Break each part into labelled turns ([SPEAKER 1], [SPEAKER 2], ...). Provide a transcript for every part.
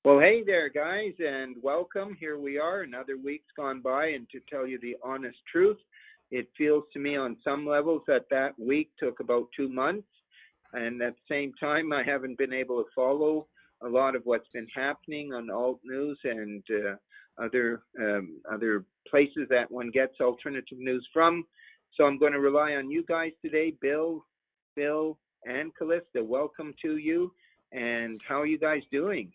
[SPEAKER 1] Well, hey there, guys, and welcome. Here we are. Another week's gone by, and to tell you the honest truth, it feels to me on some levels that week took about 2 months. And at the same time, I haven't been able to follow a lot of what's been happening on alt news and other places that one gets alternative news from. So I'm going to rely on you guys today, Bill, and Callista. Welcome to you. And how are you guys doing?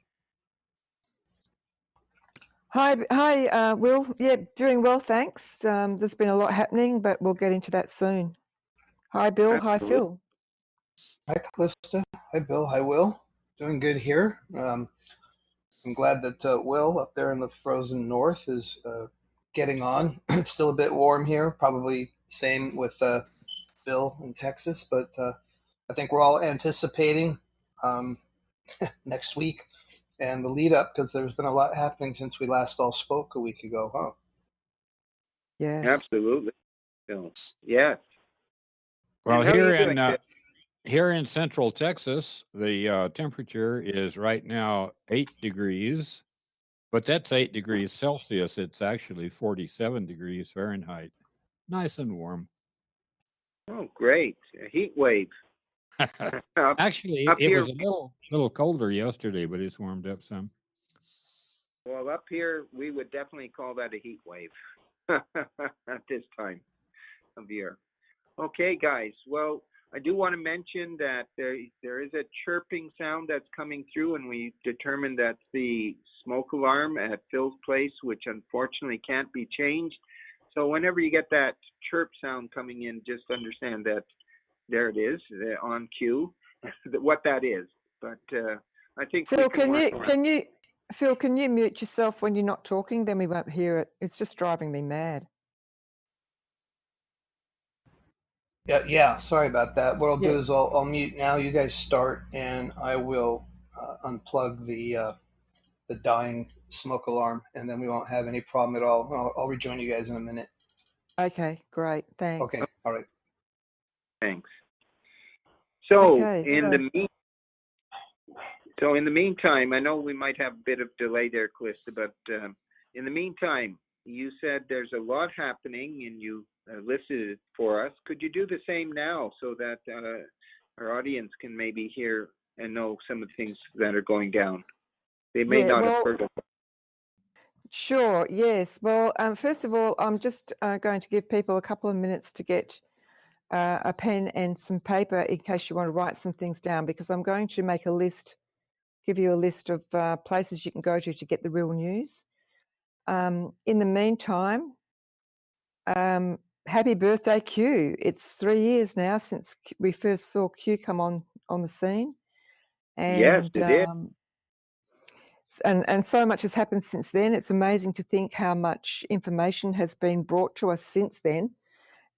[SPEAKER 2] Hi, Will. Yeah, doing well, thanks. There's been a lot happening, but we'll get into that soon. Hi, Bill.
[SPEAKER 1] Absolutely.
[SPEAKER 2] Hi, Phil.
[SPEAKER 3] Hi, Callista. Hi, Bill. Hi, Will. Doing good here. I'm glad that Will up there in the frozen north is getting on. It's still a bit warm here, probably same with Bill in Texas, but I think we're all anticipating next week and the lead up because there's been a lot happening since we last all spoke a week ago, huh?
[SPEAKER 2] Yeah.
[SPEAKER 1] Absolutely. So, yes.
[SPEAKER 4] Well,
[SPEAKER 1] And how are you doing, Bill?
[SPEAKER 4] here in Central Texas, the temperature is right now 8 degrees, but that's 8 degrees Celsius. It's actually 47 degrees Fahrenheit. Nice and warm.
[SPEAKER 1] Oh, great. A heat wave.
[SPEAKER 4] Actually,
[SPEAKER 1] Up
[SPEAKER 4] it
[SPEAKER 1] here,
[SPEAKER 4] was a little colder yesterday, but it's warmed up some.
[SPEAKER 1] well, up here, we would definitely call that a heat wave at this time of year. Okay, guys. Well, I do want to mention that there is a chirping sound that's coming through, and we determined that's the smoke alarm at Phil's place, which unfortunately can't be changed. So whenever you get that chirp sound coming in, just understand that there it is on cue, what that is. But I think
[SPEAKER 2] Phil,
[SPEAKER 1] Phil,
[SPEAKER 2] can you mute yourself when you're not talking? Then we won't hear it. It's just driving me mad.
[SPEAKER 3] Yeah. Sorry about that. What I'll do is I'll mute now. You guys start, and I will unplug the dying smoke alarm, and then we won't have any problem at all. I'll rejoin you guys in a minute.
[SPEAKER 2] Okay, great. Thanks.
[SPEAKER 3] Okay. All right.
[SPEAKER 1] Thanks. So
[SPEAKER 2] Okay,
[SPEAKER 1] in the meantime, I know we might have a bit of delay there, Callista, but in the meantime, you said there's a lot happening, and you listed it for us. Could you do the same now so that our audience can maybe hear and know some of the things that are going down? They may not have heard of it.
[SPEAKER 2] Sure, yes. Well, first of all, I'm just going to give people a couple of minutes to get a pen and some paper in case you want to write some things down, because I'm going to make a list, give you a list of places you can go to get the real news. In the meantime, happy birthday, Q. It's 3 years now since we first saw Q come on the scene. And,
[SPEAKER 1] yes, it did.
[SPEAKER 2] And so much has happened since then. It's amazing to think how much information has been brought to us since then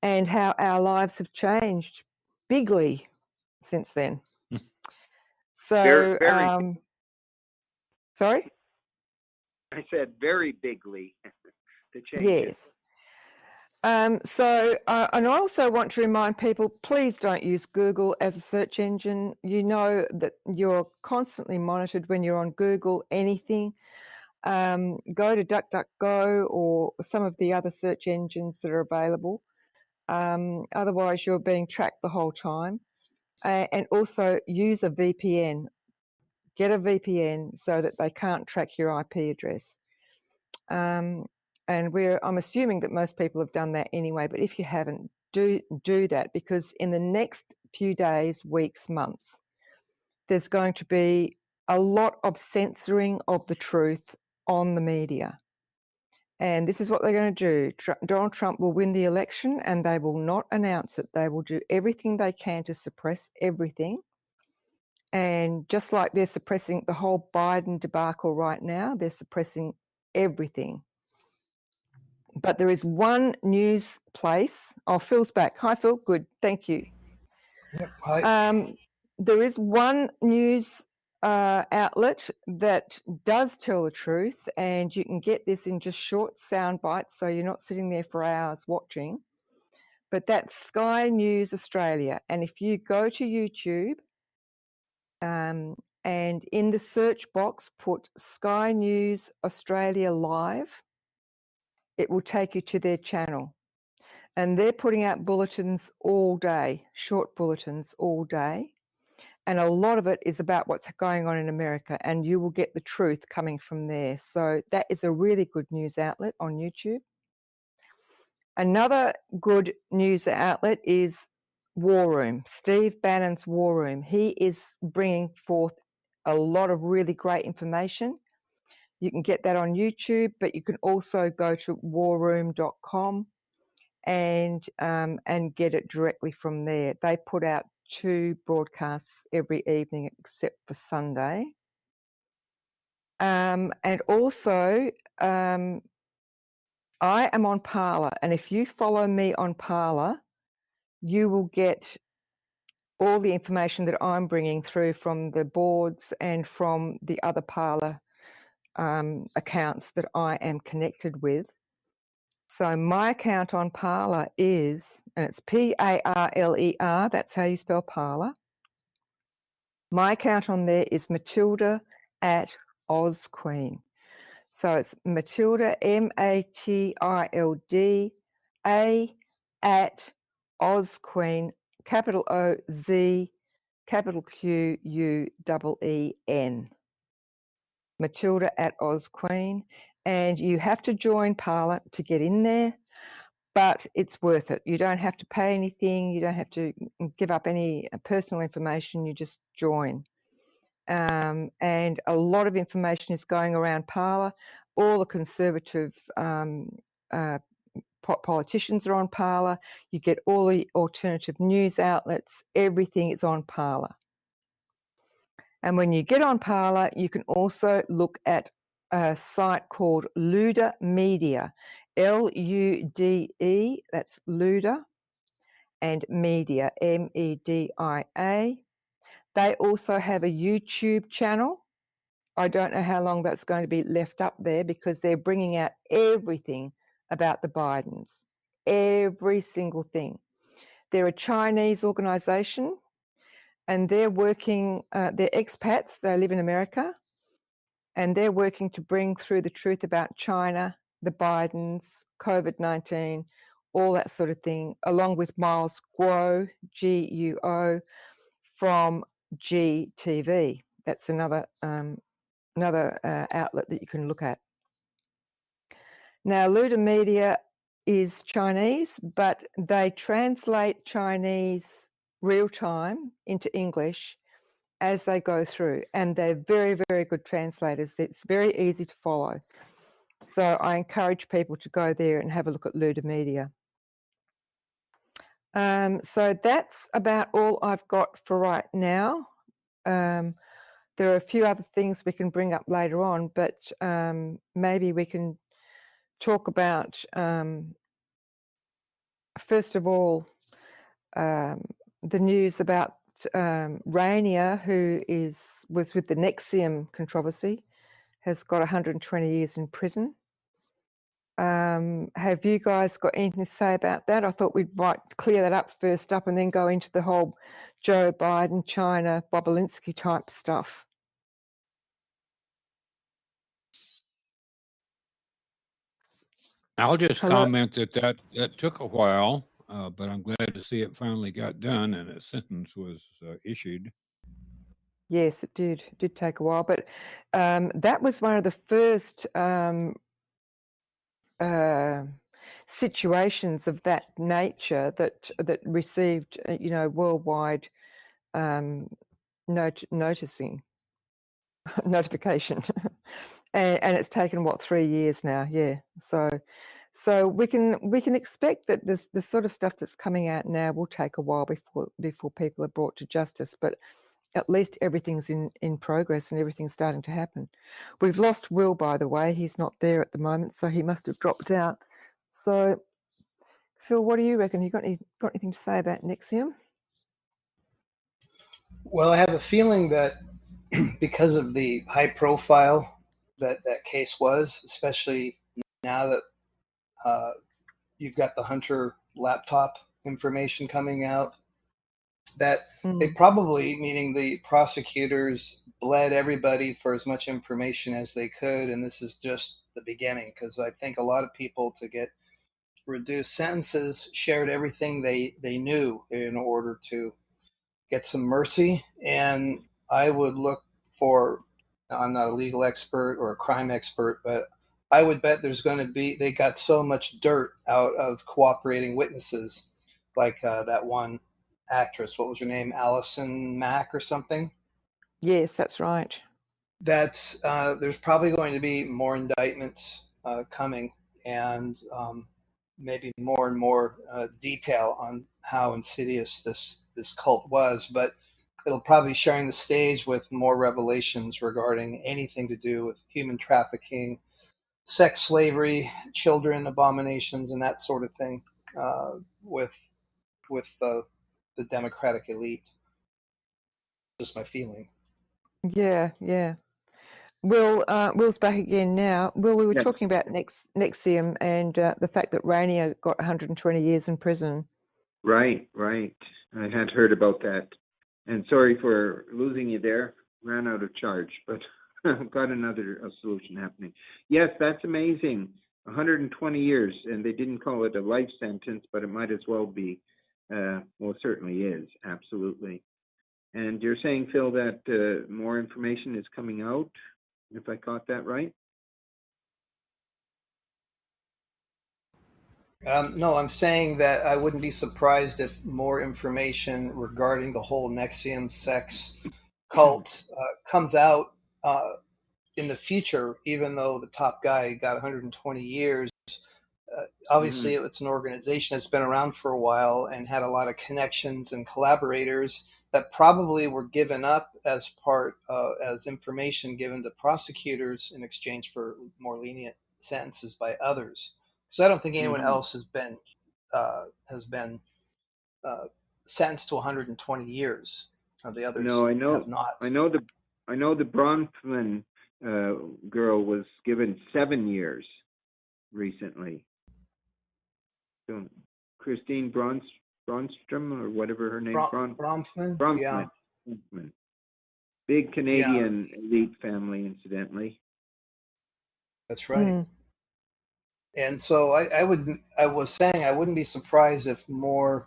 [SPEAKER 2] and how our lives have changed bigly since then. So,
[SPEAKER 1] very
[SPEAKER 2] sorry?
[SPEAKER 1] I said very bigly, the changes.
[SPEAKER 2] Yes. And I also want to remind people, please don't use Google as a search engine. You know that you're constantly monitored when you're on Google anything. Go to DuckDuckGo or some of the other search engines that are available. Otherwise, you're being tracked the whole time. And also use a VPN. Get a VPN so that they can't track your IP address. And I'm assuming that most people have done that anyway, but if you haven't, do that, because in the next few days, weeks, months, there's going to be a lot of censoring of the truth on the media. And this is what they're going to do. Donald Trump will win the election and they will not announce it. They will do everything they can to suppress everything. And just like they're suppressing the whole Biden debacle right now, they're suppressing everything. But there is one news place. Oh, Phil's back. Hi, Phil. Good. Thank you.
[SPEAKER 3] Yep. Hi.
[SPEAKER 2] There is one news outlet that does tell the truth, and you can get this in just short sound bites, so you're not sitting there for hours watching. But that's Sky News Australia. And if you go to YouTube and and in the search box, put Sky News Australia Live. It will take you to their channel. And they're putting out bulletins all day, short bulletins all day. And a lot of it is about what's going on in America, and you will get the truth coming from there. So that is a really good news outlet on YouTube. Another good news outlet is War Room, Steve Bannon's War Room. He is bringing forth a lot of really great information. You can get that on YouTube, but you can also go to warroom.com and get it directly from there. They put out 2 broadcasts every evening except for Sunday. And also, I am on Parler, and if you follow me on Parler, you will get all the information that I'm bringing through from the boards and from the other Parler accounts that I am connected with. So my account on Parler is, and it's Parler, that's how you spell Parler. My account on there is Matilda at OzQueen. So it's Matilda, MATILDA at OzQueen, capital OZ, capital QUEEN. Matilda at OzQueen. And you have to join Parler to get in there, but it's worth it. You don't have to pay anything. You don't have to give up any personal information. You just join. And a lot of information is going around Parler. All the conservative politicians are on Parler. You get all the alternative news outlets. Everything is on Parler. And when you get on Parler, you can also look at a site called Luda Media, LUDE, that's Luda, and Media, MEDIA. They also have a YouTube channel. I don't know how long that's going to be left up there because they're bringing out everything about the Bidens, every single thing. They're a Chinese organisation, and they're working, they're expats, they live in America, and they're working to bring through the truth about China, the Bidens, COVID-19, all that sort of thing, along with Miles Guo, Guo, from GTV. That's another outlet that you can look at. Now, Luda Media is Chinese, but they translate Chinese real time into English as they go through, and they're very, very good translators. It's very easy to follow. So I encourage people to go there and have a look at Luda Media. So that's about all I've got for right now. There are a few other things we can bring up later on, but maybe we can talk about, first of all, the news about Rainier, who was with the Nexium controversy, has got 120 years in prison. Have you guys got anything to say about that? I thought we might clear that up first up and then go into the whole Joe Biden, China, Bobulinski type stuff.
[SPEAKER 4] I'll just
[SPEAKER 2] Hello?
[SPEAKER 4] comment that took a while, but I'm glad to see it finally got done and a sentence was issued.
[SPEAKER 2] Yes, it did. It did take a while, but that was one of the first situations of that nature that received, worldwide notification, and it's taken 3 years now. Yeah, so we can expect that the sort of stuff that's coming out now will take a while before people are brought to justice, but at least everything's in progress and everything's starting to happen. We've lost Will, by the way. He's not there at the moment, so he must have dropped out. So, Phil, what do you reckon? You got anything to say about Nexium?
[SPEAKER 3] Well, I have a feeling that because of the high profile that case was, especially now that you've got the Hunter laptop information coming out, that they probably, meaning the prosecutors, bled everybody for as much information as they could, and this is just the beginning, because I think a lot of people, to get reduced sentences, shared everything they knew in order to get some mercy. And I would look for, I'm not a legal expert or a crime expert, but I would bet there's going to be, they got so much dirt out of cooperating witnesses, like that one actress, what was her name, Allison Mack or something?
[SPEAKER 2] Yes, that's right.
[SPEAKER 3] That's there's probably going to be more indictments coming, and maybe more and more detail on how insidious this cult was. But it'll probably be sharing the stage with more revelations regarding anything to do with human trafficking, sex slavery, children abominations, and that sort of thing, with the Democratic elite. Just my feeling.
[SPEAKER 2] Yeah, yeah. Will, Will's back again now. Will, we were
[SPEAKER 1] Yes.
[SPEAKER 2] talking about Nexium and the fact that Rainier got 120 years in prison.
[SPEAKER 1] Right. I had heard about that. And sorry for losing you there. Ran out of charge, but got another solution happening. Yes, that's amazing. 120 years, and they didn't call it a life sentence, but it might as well be. Well, it certainly is, absolutely. And you're saying, Phil, that more information is coming out, if I caught that right?
[SPEAKER 3] No, I'm saying that I wouldn't be surprised if more information regarding the whole Nexium sex cult comes out in the future, even though the top guy got 120 years. Obviously, it's an organization that's been around for a while and had a lot of connections and collaborators that probably were given up as as information given to prosecutors in exchange for more lenient sentences by others. So I don't think anyone else has been sentenced to 120 years. The others
[SPEAKER 1] No, I know.
[SPEAKER 3] have not.
[SPEAKER 1] I know the Bronfman girl was given 7 years recently. So Christine Bronstrom, or whatever her name,
[SPEAKER 3] Bronfman.
[SPEAKER 1] Bronfman.
[SPEAKER 3] Yeah.
[SPEAKER 1] Bronfman. Big Canadian elite family, incidentally.
[SPEAKER 3] That's right. And so I was saying I wouldn't be surprised if more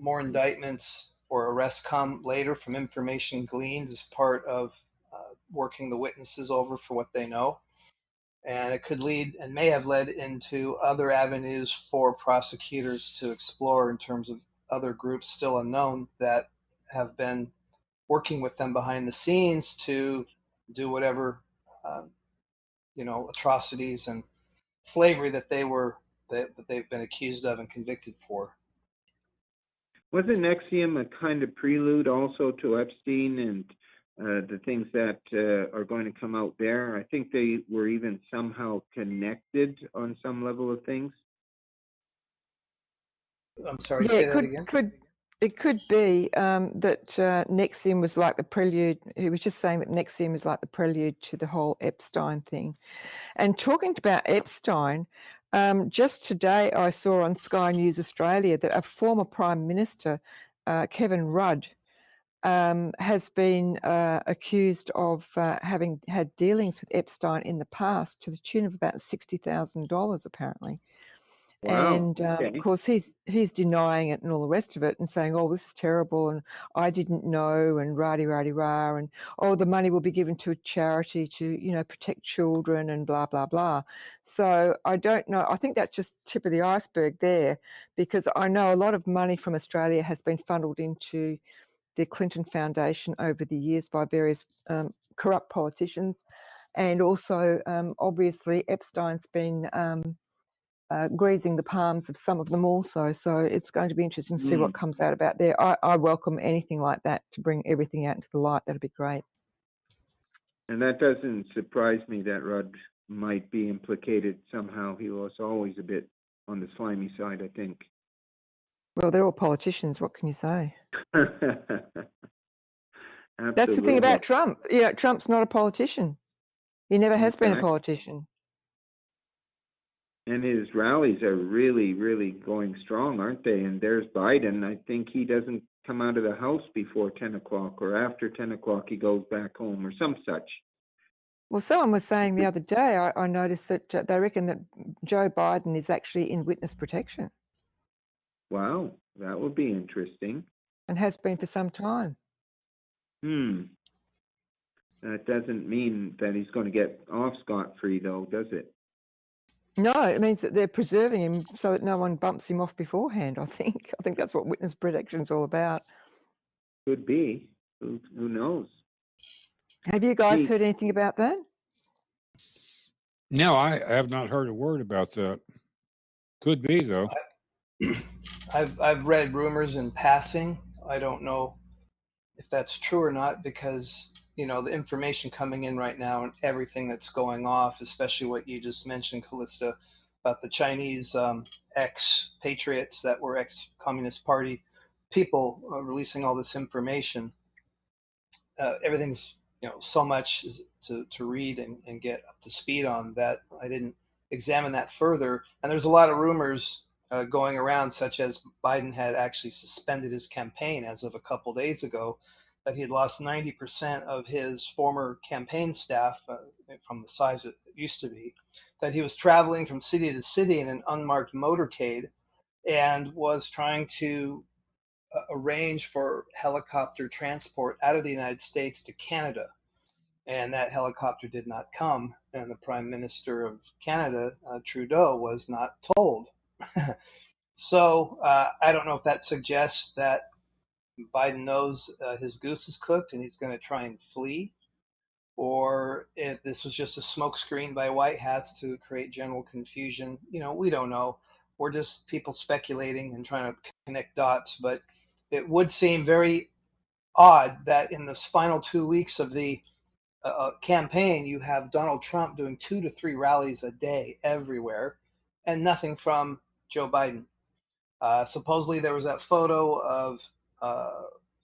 [SPEAKER 3] indictments or arrests come later from information gleaned as part of working the witnesses over for what they know. And it could lead, and may have led, into other avenues for prosecutors to explore in terms of other groups still unknown that have been working with them behind the scenes to do whatever atrocities and slavery that they've been accused of and convicted for.
[SPEAKER 1] Wasn't Nexium a kind of prelude also to Epstein and the things that are going to come out there? I think they were even somehow connected on some level of things.
[SPEAKER 3] I'm sorry, say that again?
[SPEAKER 2] It could be that Nexium was like the prelude. He was just saying that Nexium is like the prelude to the whole Epstein thing. And talking about Epstein, just today I saw on Sky News Australia that a former Prime Minister, Kevin Rudd, has been accused of having had dealings with Epstein in the past to the tune of about $60,000 apparently.
[SPEAKER 1] Wow.
[SPEAKER 2] And of course he's denying it and all the rest of it and saying, oh, this is terrible and I didn't know and rah-de-rah-de-rah and oh, the money will be given to a charity to, protect children and blah, blah, blah. So I don't know. I think that's just the tip of the iceberg there, because I know a lot of money from Australia has been funneled into the Clinton Foundation over the years by various corrupt politicians. And also, obviously, Epstein's been greasing the palms of some of them also. So it's going to be interesting to see what comes out about there. I welcome anything like that to bring everything out into the light. That'd be great.
[SPEAKER 1] And that doesn't surprise me that Rudd might be implicated somehow. He was always a bit on the slimy side, I think.
[SPEAKER 2] Well, they're all politicians. What can you say?
[SPEAKER 1] Absolutely.
[SPEAKER 2] That's the thing about Trump. Yeah, Trump's not a politician. He never has been a politician.
[SPEAKER 1] And his rallies are really, really going strong, aren't they? And there's Biden. I think he doesn't come out of the house before 10 o'clock, or after 10 o'clock he goes back home, or some such.
[SPEAKER 2] Well, someone was saying the other day, I noticed that they reckon that Joe Biden is actually in witness protection
[SPEAKER 1] Wow, that would be interesting.
[SPEAKER 2] and has been for some time.
[SPEAKER 1] That doesn't mean that he's going to get off scot-free, though, does it?
[SPEAKER 2] No, it means that they're preserving him so that no one bumps him off beforehand, I think. I think that's what witness protection is all about.
[SPEAKER 1] Could be. Who knows?
[SPEAKER 2] Have you guys
[SPEAKER 1] Gee.
[SPEAKER 2] heard anything about that?
[SPEAKER 4] No, I have not heard a word about that. Could be, though.
[SPEAKER 3] I've read rumors in passing. I don't know if that's true or not, because the information coming in right now and everything that's going off, especially what you just mentioned, Callista, about the Chinese ex-patriots that were ex-Communist Party people releasing all this information. Everything's so much to read and get up to speed on that I didn't examine that further. And there's a lot of rumors going around, such as Biden had actually suspended his campaign as of a couple days ago, that he had lost 90% of his former campaign staff from the size it used to be, that he was traveling from city to city in an unmarked motorcade and was trying to arrange for helicopter transport out of the United States to Canada. And that helicopter did not come. And the Prime Minister of Canada, Trudeau, was not told. So I don't know if that suggests that Biden knows his goose is cooked and he's going to try and flee, or if this was just a smokescreen by white hats to create general confusion. We don't know. We're just people speculating and trying to connect dots. But it would seem very odd that in the final 2 weeks of the campaign, you have Donald Trump doing 2 to 3 rallies a day everywhere, and nothing from Joe Biden. Supposedly there was that photo of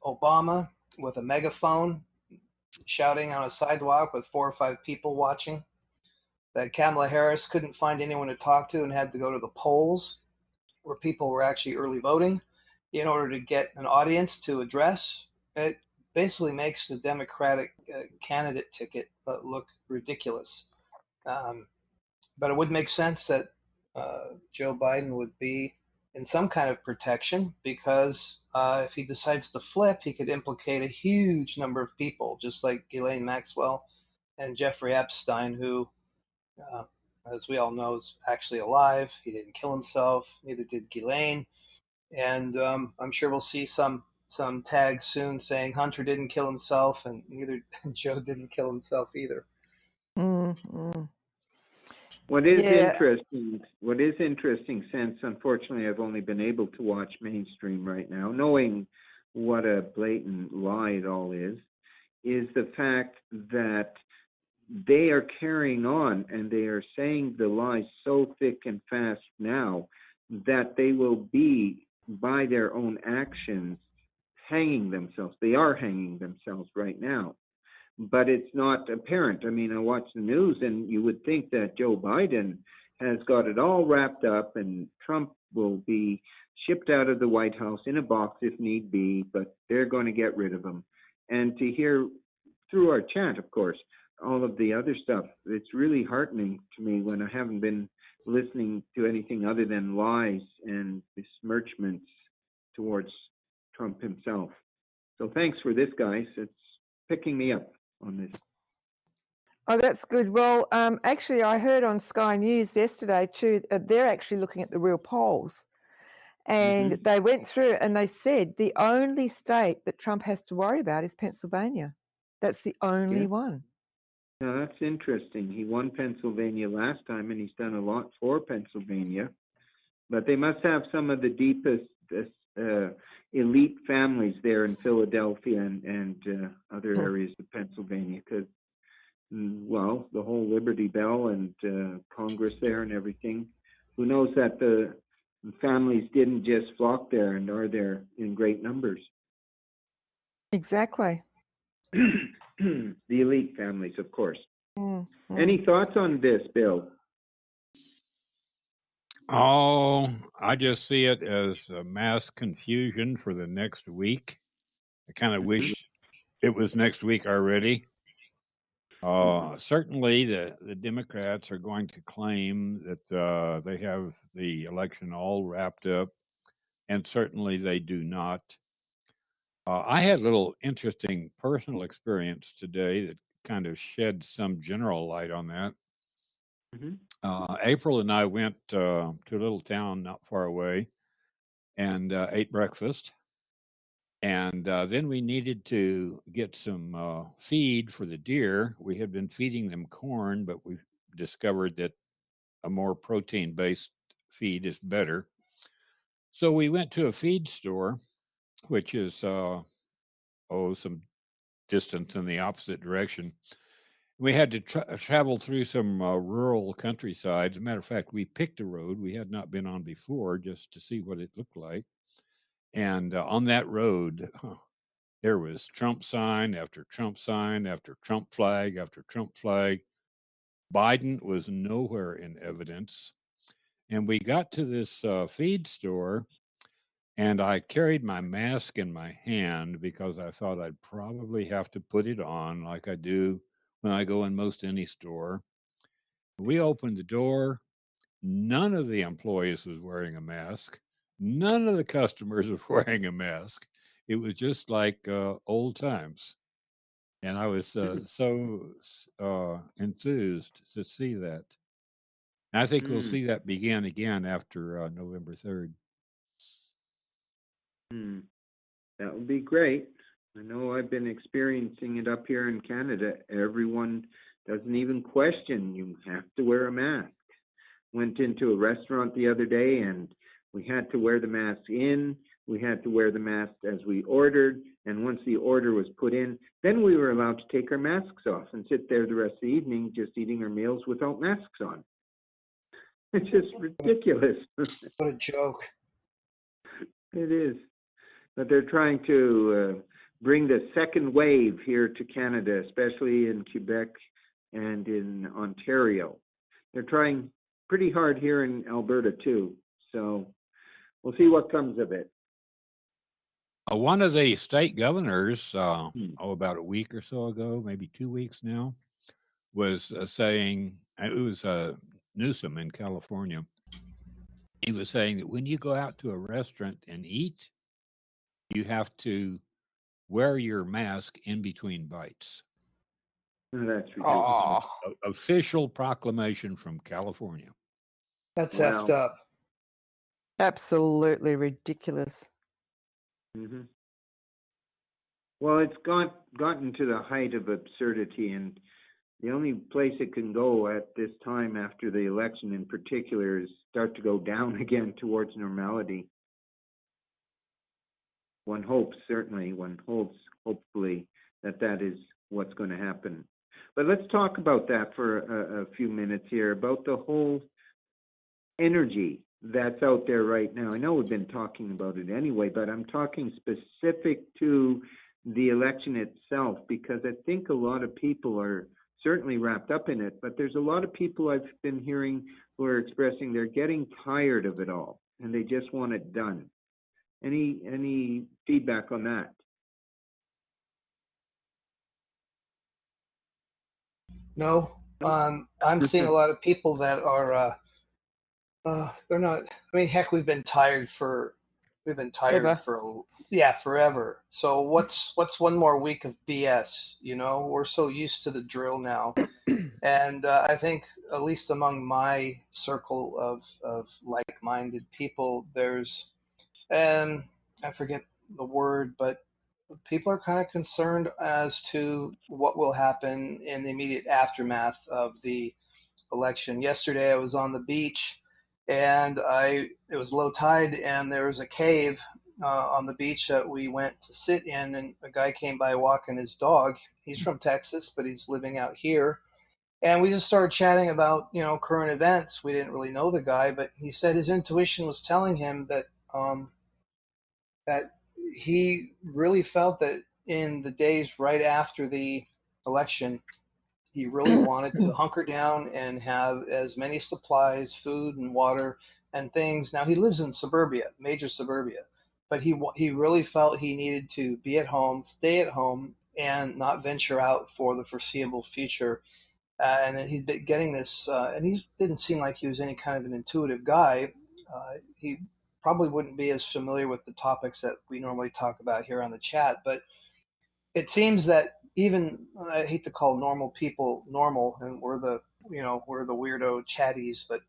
[SPEAKER 3] Obama with a megaphone shouting on a sidewalk with 4 or 5 people watching. That Kamala Harris couldn't find anyone to talk to and had to go to the polls where people were actually early voting in order to get an audience to address. It basically makes the Democratic candidate ticket look ridiculous. But it would make sense that Joe Biden would be in some kind of protection, because if he decides to flip, he could implicate a huge number of people, just like Ghislaine Maxwell and Jeffrey Epstein, who, as we all know, is actually alive. He didn't kill himself, neither did Ghislaine. And I'm sure we'll see some tags soon saying Hunter didn't kill himself, and neither Joe didn't kill himself either.
[SPEAKER 2] Mm-hmm.
[SPEAKER 1] What is interesting, since unfortunately I've only been able to watch mainstream right now, knowing what a blatant lie it all is the fact that they are carrying on and they are saying the lies so thick and fast now that they will be, by their own actions, hanging themselves. They are hanging themselves right now. But it's not apparent. I mean, I watch the news and you would think that Joe Biden has got it all wrapped up and Trump will be shipped out of the White House in a box if need be, but they're going to get rid of him. And to hear through our chat, of course, all of the other stuff, it's really heartening to me when I haven't been listening to anything other than lies and besmirchments towards Trump himself. So thanks for this, guys. It's picking me up on this.
[SPEAKER 2] Oh, that's good. Well, actually, I heard on Sky News yesterday too, they're actually looking at the real polls. And they went through and they said the only state that Trump has to worry about is Pennsylvania. That's the only one.
[SPEAKER 1] Now, that's interesting. He won Pennsylvania last time, and he's done a lot for Pennsylvania. But they must have some of the deepest elite families there in Philadelphia and other areas of Pennsylvania, because, well, the whole Liberty Bell and Congress there and everything. Who knows that the families didn't just flock there and are there in great numbers.
[SPEAKER 2] Exactly.
[SPEAKER 1] The elite families, of course.
[SPEAKER 2] Mm-hmm.
[SPEAKER 1] Any thoughts on this, Bill?
[SPEAKER 4] Oh, I just see it as a mass confusion for the next week. I kind of wish it was next week already. Certainly, the Democrats are going to claim that they have the election all wrapped up, and certainly they do not. I had a little interesting personal experience today that kind of shed some general light on that. April and I went to a little town not far away and ate breakfast. And then we needed to get some feed for the deer. We had been feeding them corn, but we discovered that a more protein based feed is better. So we went to a feed store, which is, some distance in the opposite direction. We had to travel through some rural countryside. As a matter of fact, we picked a road we had not been on before just to see what it looked like. And on that road, there was Trump sign after Trump sign after Trump flag after Trump flag. Biden was nowhere in evidence. And we got to this feed store, and I carried my mask in my hand because I thought I'd probably have to put it on like I do when I go in most any store. We opened the door. None of the employees was wearing a mask. None of the customers were wearing a mask. It was just like old times. And I was so enthused to see that. And I think we'll see that begin again after November 3rd.
[SPEAKER 1] That would be great. I know I've been experiencing it up here in Canada. Everyone doesn't even question you have to wear a mask. Went into a restaurant the other day and we had to wear the mask in. We had to wear the mask as we ordered. And once the order was put in, then we were allowed to take our masks off and sit there the rest of the evening just eating our meals without masks on. It's just ridiculous.
[SPEAKER 3] What a joke.
[SPEAKER 1] It is. But they're trying to bring the second wave here to Canada, especially in Quebec and in Ontario. They're trying pretty hard here in Alberta too. So we'll see what comes of it.
[SPEAKER 4] One of the state governors, about a week or so ago, maybe 2 weeks now, was saying, it was Newsom in California. He was saying that when you go out to a restaurant and eat, you have to wear your mask in between bites.
[SPEAKER 1] That's ridiculous.
[SPEAKER 4] Official proclamation from California.
[SPEAKER 3] That's effed up.
[SPEAKER 2] Absolutely ridiculous.
[SPEAKER 1] Well, it's gotten to the height of absurdity, and the only place it can go at this time after the election in particular is start to go down again towards normality. One hopes, certainly, hopefully, that is what's going to happen. But let's talk about that for a few minutes here, about the whole energy that's out there right now. I know we've been talking about it anyway, but I'm talking specific to the election itself, because I think a lot of people are certainly wrapped up in it, but there's a lot of people I've been hearing who are expressing they're getting tired of it all and they just want it done. Any feedback on that?
[SPEAKER 3] No, I'm seeing a lot of people that are they're not. I mean, heck, we've been tired for forever. So what's one more week of BS? You know, we're so used to the drill now, and I think at least among my circle of like-minded people, there's I forget the word, but people are kind of concerned as to what will happen in the immediate aftermath of the election. Yesterday, I was on the beach, and it was low tide, and there was a cave on the beach that we went to sit in, and a guy came by walking his dog. He's from Texas, but he's living out here. And we just started chatting about, current events. We didn't really know the guy, but he said his intuition was telling him that that he really felt that in the days right after the election, he really wanted to hunker down and have as many supplies, food and water, and things. Now he lives in suburbia, major suburbia, but he really felt he needed to be at home, stay at home, and not venture out for the foreseeable future. And then he's been getting this, and he didn't seem like he was any kind of an intuitive guy. He probably wouldn't be as familiar with the topics that we normally talk about here on the chat, but it seems that even, I hate to call normal people normal, and we're the weirdo chatties, but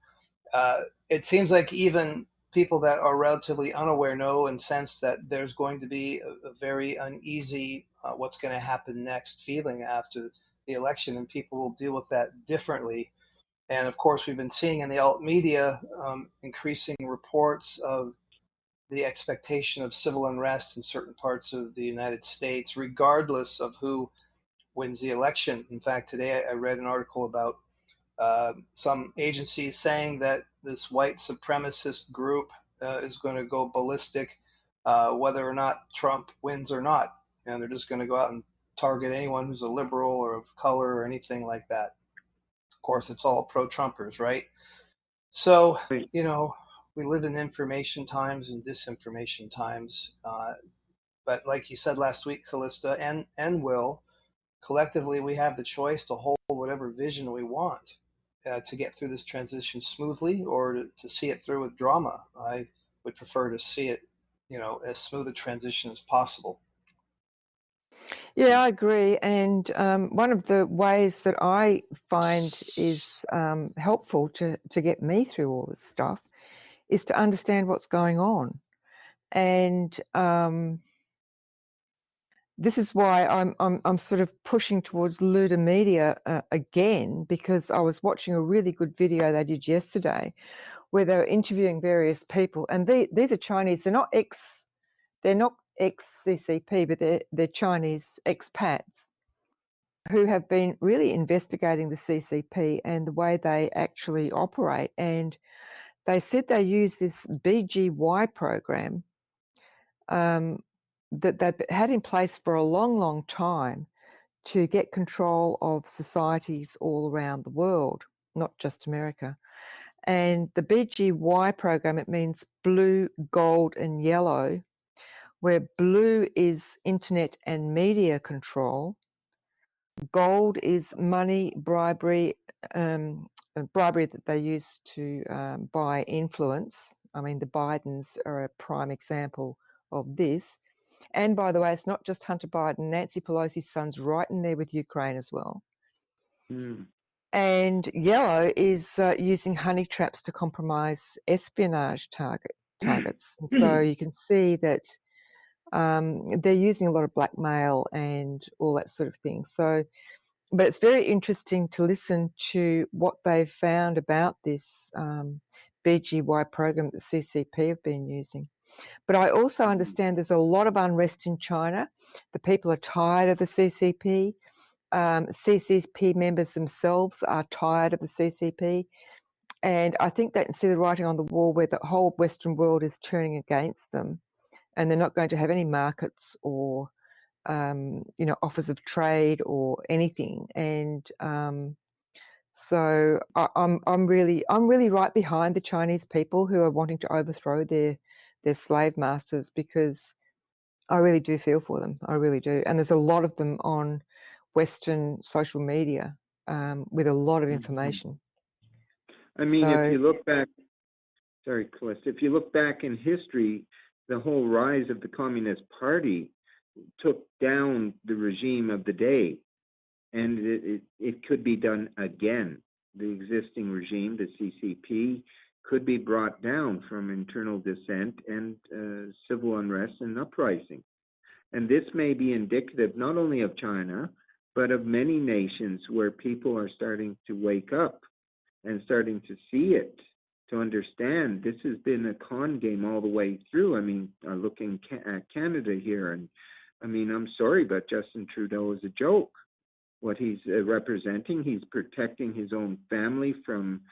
[SPEAKER 3] it seems like even people that are relatively unaware know and sense that there's going to be a very uneasy what's going to happen next feeling after the election, and people will deal with that differently. And of course, we've been seeing in the alt media increasing reports of the expectation of civil unrest in certain parts of the United States, regardless of who wins the election. In fact, today I read an article about some agencies saying that this white supremacist group is going to go ballistic whether or not Trump wins or not. And they're just going to go out and target anyone who's a liberal or of color or anything like that. Of course, it's all pro-Trumpers, right? So, you know, we live in information times and disinformation times. But like you said last week, Callista and Will, collectively we have the choice to hold whatever vision we want to get through this transition smoothly, or to see it through with drama. I would prefer to see it, as smooth a transition as possible.
[SPEAKER 2] Yeah, I agree. And one of the ways that I find is helpful to get me through all this stuff is to understand what's going on. And this is why I'm sort of pushing towards Luda Media again, because I was watching a really good video they did yesterday where they were interviewing various people, and these are Chinese. They're not ex-CCP, but they're Chinese expats who have been really investigating the CCP and the way they actually operate. And they said they use this BGY program that they've had in place for a long, long time to get control of societies all around the world, not just America. And the BGY program, it means blue, gold, and yellow, where blue is internet and media control, gold is money, bribery that they use to buy influence. I mean, the Bidens are a prime example of this. And by the way, it's not just Hunter Biden. Nancy Pelosi's son's right in there with Ukraine as well.
[SPEAKER 1] Mm.
[SPEAKER 2] And yellow is using honey traps to compromise espionage targets. And so you can see that they're using a lot of blackmail and all that sort of thing. So, but it's very interesting to listen to what they've found about this BGY program that CCP have been using. But I also understand there's a lot of unrest in China. The people are tired of the CCP. CCP members themselves are tired of the CCP. And I think they can see the writing on the wall where the whole Western world is turning against them, and they're not going to have any markets or offers of trade or anything. And so I'm really right behind the Chinese people who are wanting to overthrow their slave masters, because I really do feel for them. I really do. And there's a lot of them on Western social media with a lot of information.
[SPEAKER 1] I mean, if you look back, sorry, Callista, if you look back in history, the whole rise of the Communist Party took down the regime of the day, and it could be done again. The existing regime, the CCP, could be brought down from internal dissent and civil unrest and uprising. And this may be indicative not only of China, but of many nations where people are starting to wake up and starting to see it, to understand this has been a con game all the way through. I mean, looking at Canada here, and I mean, I'm sorry, but Justin Trudeau is a joke. What he's representing, he's protecting his own family from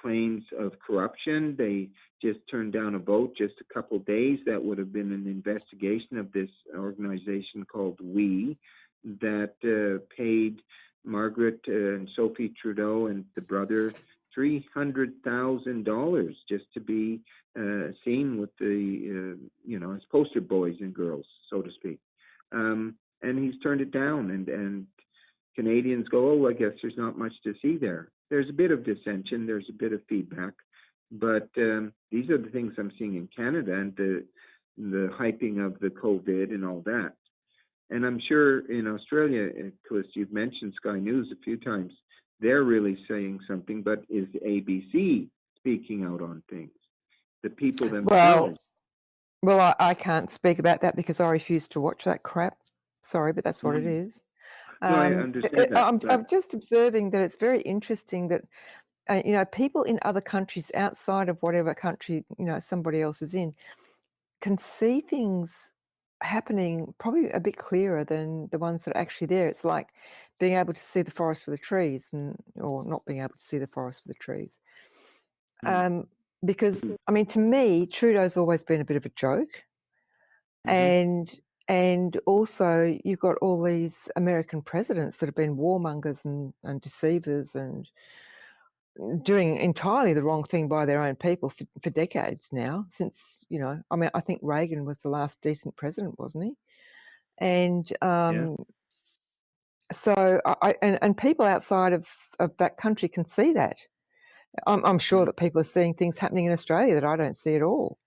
[SPEAKER 1] claims of corruption. They just turned down a vote just a couple of days that would have been an investigation of this organization called We, that paid Margaret and Sophie Trudeau and the brother $300,000 just to be seen with the, as poster boys and girls, so to speak. And he's turned it down, and Canadians go, oh, I guess there's not much to see there. There's a bit of dissension, there's a bit of feedback, but these are the things I'm seeing in Canada, and the hyping of the COVID and all that. And I'm sure in Australia, Callista, you've mentioned Sky News a few times, they're really saying something, but is ABC speaking out on things? The people themselves.
[SPEAKER 2] Well, I can't speak about that because I refuse to watch that crap. Sorry, but that's what it is.
[SPEAKER 1] No, I understand that.
[SPEAKER 2] I'm just observing that it's very interesting that, people in other countries outside of whatever country, somebody else is in, can see things happening probably a bit clearer than the ones that are actually there. It's like being able to see the forest for the trees, or not being able to see the forest for the trees. Because, I mean, to me, Trudeau's always been a bit of a joke. And also you've got all these American presidents that have been warmongers and deceivers and doing entirely the wrong thing by their own people for decades now, since, I think Reagan was the last decent president, wasn't he? And so and people outside of that country can see that. I'm sure that people are seeing things happening in Australia that I don't see at all.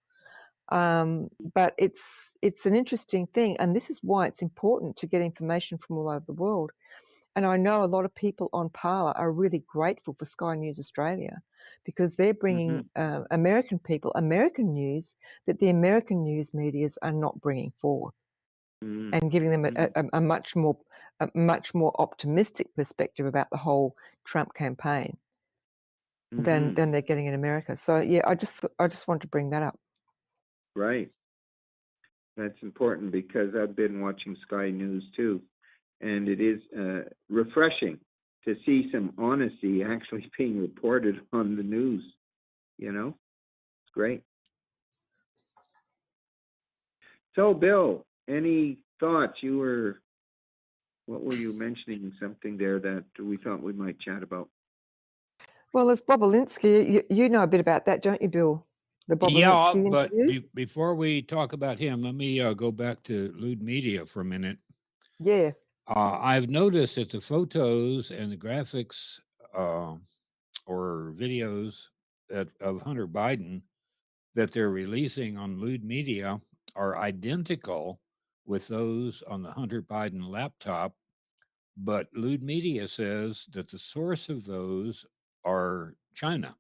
[SPEAKER 2] But it's an interesting thing, and this is why it's important to get information from all over the world. And I know a lot of people on Parler are really grateful for Sky News Australia, because they're bringing American people American news that the American news medias are not bringing forth, and giving them a much more optimistic perspective about the whole Trump campaign than they're getting in America. So yeah, I just want to bring that up.
[SPEAKER 1] Right. That's important, because I've been watching Sky News too, and it is refreshing to see some honesty actually being reported on the news. It's great. So, Bill, any thoughts? What were you mentioning? Something there that we thought we might chat about.
[SPEAKER 2] Well, there's Bobulinski. You know a bit about that, don't you, Bill? The Bobulinski
[SPEAKER 4] but
[SPEAKER 2] interview?
[SPEAKER 4] before we talk about him, let me go back to Lewd Media for a minute.
[SPEAKER 2] Yeah.
[SPEAKER 4] I've noticed that the photos and the graphics or videos of Hunter Biden that they're releasing on Lewd Media are identical with those on the Hunter Biden laptop, but Lewd Media says that the source of those are China.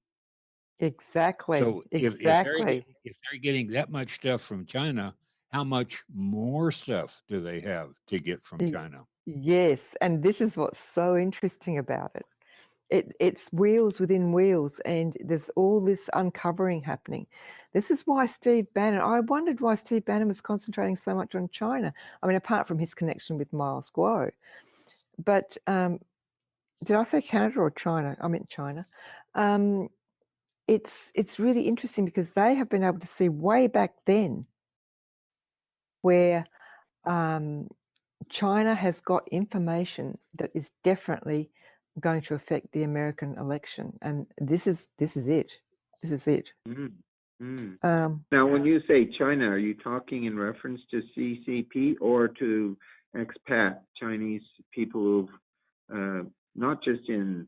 [SPEAKER 2] Exactly.
[SPEAKER 4] So if
[SPEAKER 2] exactly.
[SPEAKER 4] if they're getting that much stuff from China, how much more stuff do they have to get from China?
[SPEAKER 2] Yes, and this is what's so interesting about it. It's wheels within wheels, and there's all this uncovering happening. This is why Steve Bannon, I wondered why Steve Bannon was concentrating so much on China. I mean, apart from his connection with Miles Guo. But did I say Canada or China? I meant China. It's really interesting because they have been able to see way back then where China has got information that is definitely going to affect the American election, and this is it. This is it.
[SPEAKER 1] Now, when you say China, are you talking in reference to CCP or to expat Chinese people who've not just in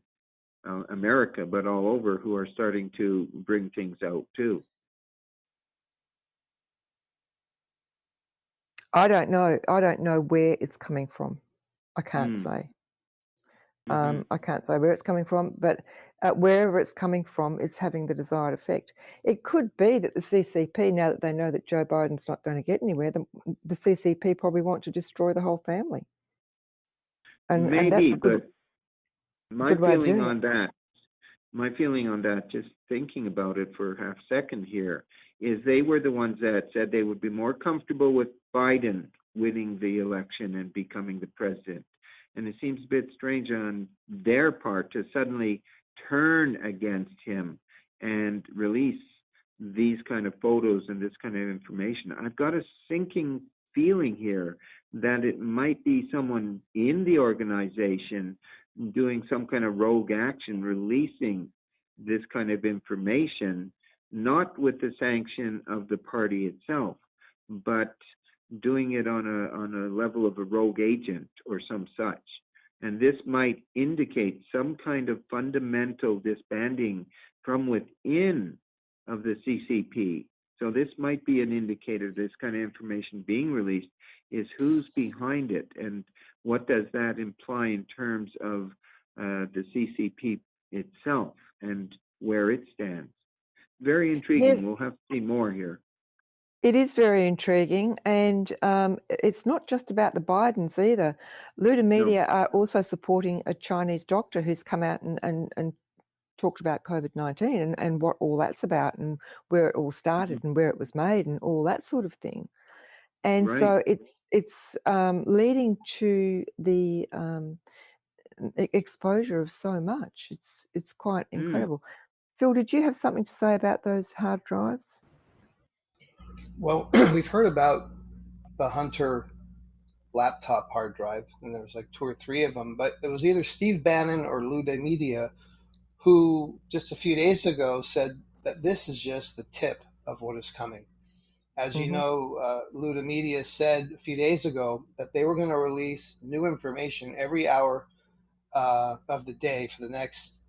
[SPEAKER 1] America but all over, who are starting to bring things out too?
[SPEAKER 2] I don't know where it's coming from. I can't say. I can't say where it's coming from, but wherever it's coming from, it's having the desired effect. It could be that the CCP, now that they know that Joe Biden's not going to get anywhere, the CCP probably want to destroy the whole family. And that's a good,
[SPEAKER 1] my feeling on that, just thinking about it for half a second here, is they were the ones that said they would be more comfortable with Biden winning the election and becoming the president. And it seems a bit strange on their part to suddenly turn against him and release these kind of photos and this kind of information. I've got a sinking feeling here that it might be someone in the organization doing some kind of rogue action, releasing this kind of information, not with the sanction of the party itself, but doing it on a level of a rogue agent or some such. And this might indicate some kind of fundamental disbanding from within of the CCP. So this might be an indicator, this kind of information being released, is who's behind it and what does that imply in terms of the CCP itself and where it stands. Very intriguing.
[SPEAKER 2] Yes.
[SPEAKER 1] We'll have to see more here.
[SPEAKER 2] It is very intriguing, and it's not just about the Bidens either. Luda Media are also supporting a Chinese doctor who's come out and talked about COVID-19 and what all that's about and where it all started and where it was made and all that sort of thing. And
[SPEAKER 1] Right.
[SPEAKER 2] so it's leading to the exposure of so much. It's quite incredible. Phil, did you have something to say about those hard drives?
[SPEAKER 3] Well, we've heard about the Hunter laptop hard drive, and there was like 2 or 3 of them, but it was either Steve Bannon or Luda Media who just a few days ago said that this is just the tip of what is coming. As you know, Luda Media said a few days ago that they were going to release new information every hour of the day for the next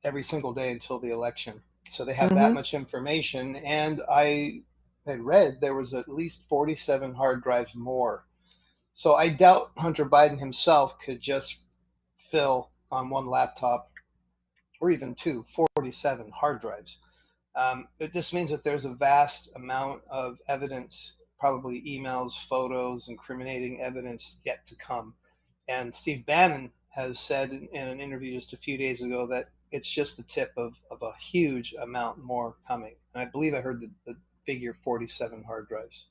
[SPEAKER 3] every single day until the election. So they have that much information, and I had read there was at least 47 hard drives more. So I doubt Hunter Biden himself could just fill on one laptop or even 47 hard drives. It just means that there's a vast amount of evidence, probably emails, photos, incriminating evidence yet to come. And Steve Bannon has said in an interview just a few days ago that it's just the tip of a huge amount more coming. And I believe I heard the figure 47 hard drives.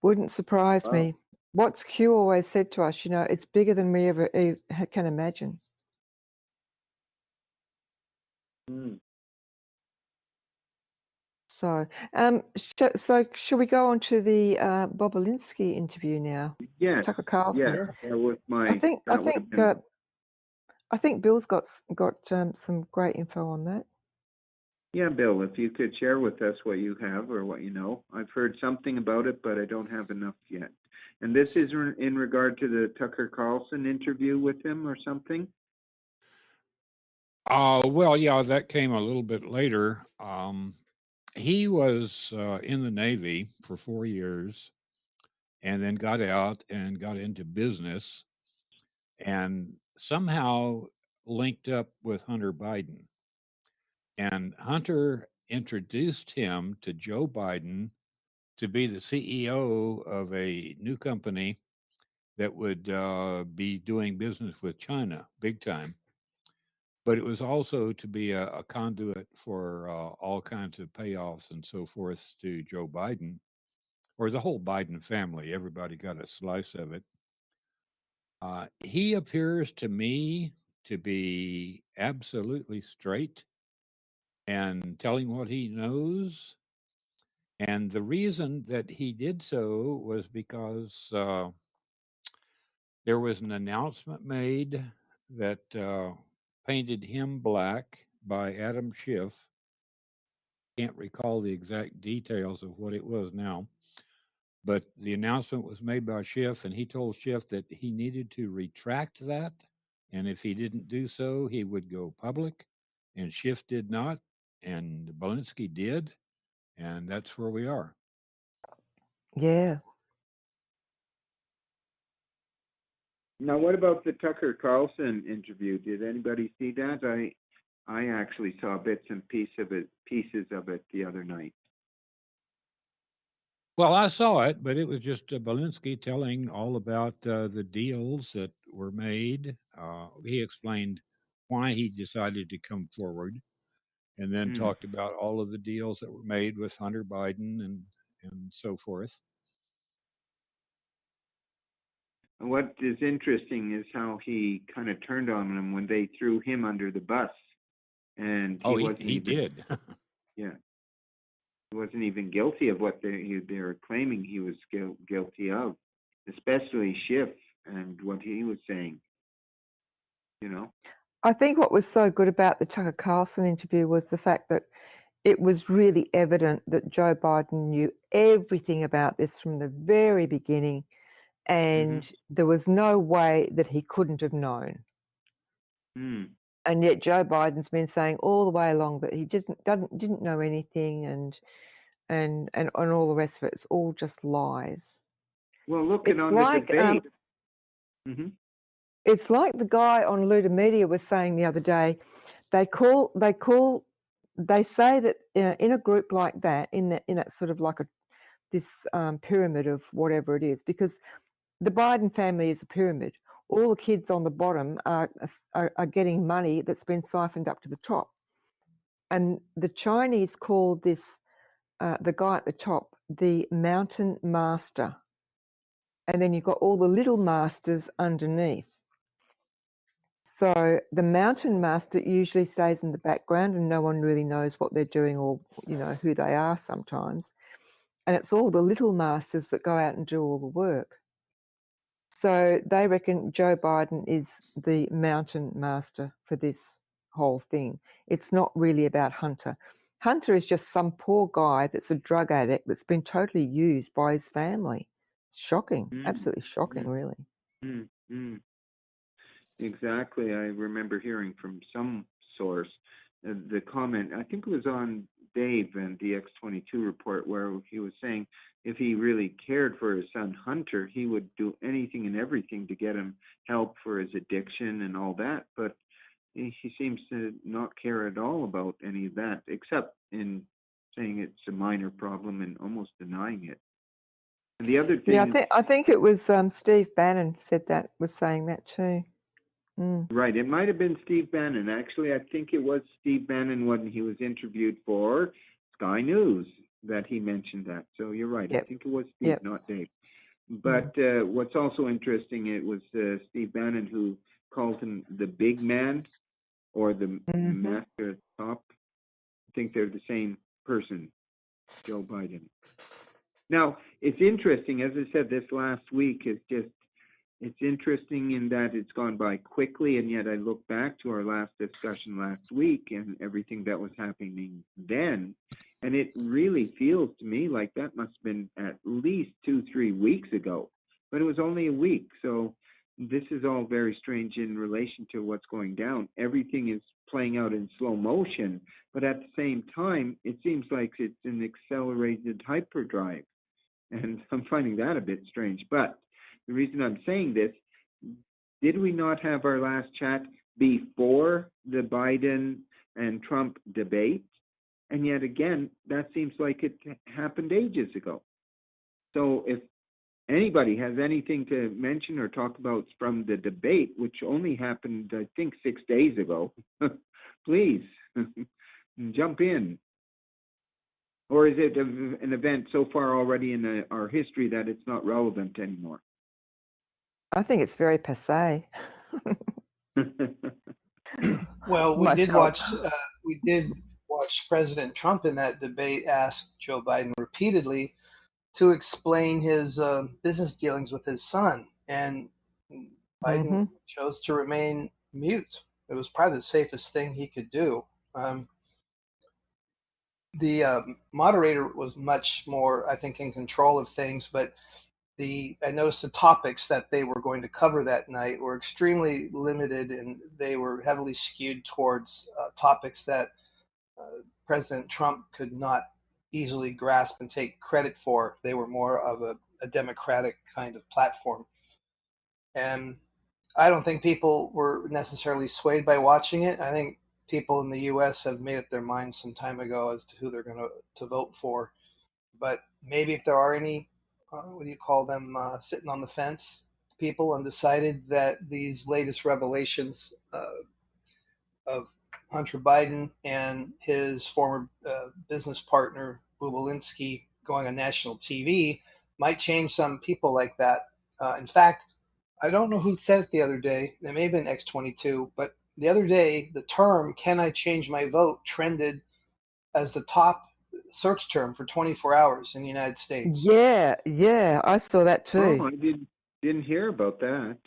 [SPEAKER 2] Wouldn't surprise me. What's Q always said to us, it's bigger than we ever can imagine. So, shall we go on to the Bobolinsky interview now?
[SPEAKER 1] Yes.
[SPEAKER 2] Tucker Carlson.
[SPEAKER 1] Yes. That was my.
[SPEAKER 2] I think Bill's got some great info on that.
[SPEAKER 1] Yeah, Bill, if you could share with us what you have or what you know. I've heard something about it, but I don't have enough yet. And this is in regard to the Tucker Carlson interview with him or something?
[SPEAKER 4] Well, yeah, that came a little bit later. He was in the Navy for 4 years and then got out and got into business and somehow linked up with Hunter Biden. And Hunter introduced him to Joe Biden to be the CEO of a new company that would be doing business with China big time. But it was also to be a conduit for all kinds of payoffs and so forth to Joe Biden, or the whole Biden family. Everybody got a slice of it. He appears to me to be absolutely straight and telling what he knows. And the reason that he did so was because there was an announcement made that painted him black by Adam Schiff. Can't recall the exact details of what it was now, but the announcement was made by Schiff, and he told Schiff that he needed to retract that, and if he didn't do so, he would go public. And Schiff did not, and Bolinsky did, and that's where we are.
[SPEAKER 2] Yeah.
[SPEAKER 1] Now, what about the Tucker Carlson interview? Did anybody see that? I actually saw bits and pieces of it the other night.
[SPEAKER 4] Well, I saw it, but it was just Bolinsky telling all about the deals that were made. He explained why he decided to come forward, and then talked about all of the deals that were made with Hunter Biden and so forth.
[SPEAKER 1] What is interesting is how he kind of turned on them when they threw him under the bus, and
[SPEAKER 4] he did.
[SPEAKER 1] Yeah, he wasn't even guilty of what they were claiming he was guilty of, especially Schiff and what he was saying.
[SPEAKER 2] I think what was so good about the Tucker Carlson interview was the fact that it was really evident that Joe Biden knew everything about this from the very beginning, and there was no way that he couldn't have known.
[SPEAKER 1] Mm.
[SPEAKER 2] And yet Joe Biden's been saying all the way along that he didn't know anything, and all the rest of it. It's all just lies.
[SPEAKER 1] Well, looking
[SPEAKER 2] It's
[SPEAKER 1] on
[SPEAKER 2] like
[SPEAKER 1] the debate. Mhm.
[SPEAKER 2] it's like the guy on Luda Media was saying the other day. They say that in a group like that, in that sort of like this pyramid of whatever it is, because the Biden family is a pyramid. All the kids on the bottom are getting money that's been siphoned up to the top. And the Chinese call this, the guy at the top, the mountain master. And then you've got all the little masters underneath. So the mountain master usually stays in the background and no one really knows what they're doing or, who they are sometimes. And it's all the little masters that go out and do all the work. So they reckon Joe Biden is the mountain master for this whole thing. It's not really about Hunter. Hunter is just some poor guy that's a drug addict that's been totally used by his family. It's shocking, absolutely shocking, really.
[SPEAKER 1] Exactly. I remember hearing from some source the comment, I think it was on Dave and the X22 report, where he was saying if he really cared for his son Hunter, he would do anything and everything to get him help for his addiction and all that. But he seems to not care at all about any of that, except in saying it's a minor problem and almost denying it. And the other thing,
[SPEAKER 2] yeah, I think it was Steve Bannon was saying that too.
[SPEAKER 1] Right, it might have been Steve Bannon. Actually, I think it was Steve Bannon when he was interviewed for Sky News that he mentioned that. So you're right.
[SPEAKER 2] Yep.
[SPEAKER 1] I think it was Steve, not Dave. But what's also interesting, it was Steve Bannon who called him the big man or the master at the top. I think they're the same person, Joe Biden. Now, it's interesting, as I said, this last week is just, it's interesting in that it's gone by quickly, and yet I look back to our last discussion last week and everything that was happening then, and it really feels to me like that must have been at least 2-3 weeks ago, but it was only a week. So this is all very strange in relation to what's going down. Everything is playing out in slow motion, but at the same time, it seems like it's an accelerated hyperdrive, and I'm finding that a bit strange. But the reason I'm saying this, did we not have our last chat before the Biden and Trump debate? And yet again, that seems like it happened ages ago. So if anybody has anything to mention or talk about from the debate, which only happened, I think, 6 days ago, please jump in. Or is it an event so far already in our history that it's not relevant anymore?
[SPEAKER 2] I think it's very passé.
[SPEAKER 3] Well, we did watch President Trump in that debate ask Joe Biden repeatedly to explain his business dealings with his son, and Biden chose to remain mute. It was probably the safest thing he could do. The moderator was much more, I think, in control of things, but I noticed the topics that they were going to cover that night were extremely limited, and they were heavily skewed towards topics that President Trump could not easily grasp and take credit for. They were more of a democratic kind of platform. And I don't think people were necessarily swayed by watching it. I think people in the U.S. have made up their minds some time ago as to who they're going to vote for. But maybe if there are any, what do you call them, sitting on the fence people, undecided, that these latest revelations of Hunter Biden and his former business partner, Bubalinsky, going on national TV might change some people like that. In fact, I don't know who said it the other day. It may have been X22, but the other day, the term "Can I change my vote?" trended as the top search term for 24 hours in the United States.
[SPEAKER 2] Yeah, I saw that too.
[SPEAKER 1] Oh, I didn't hear about that.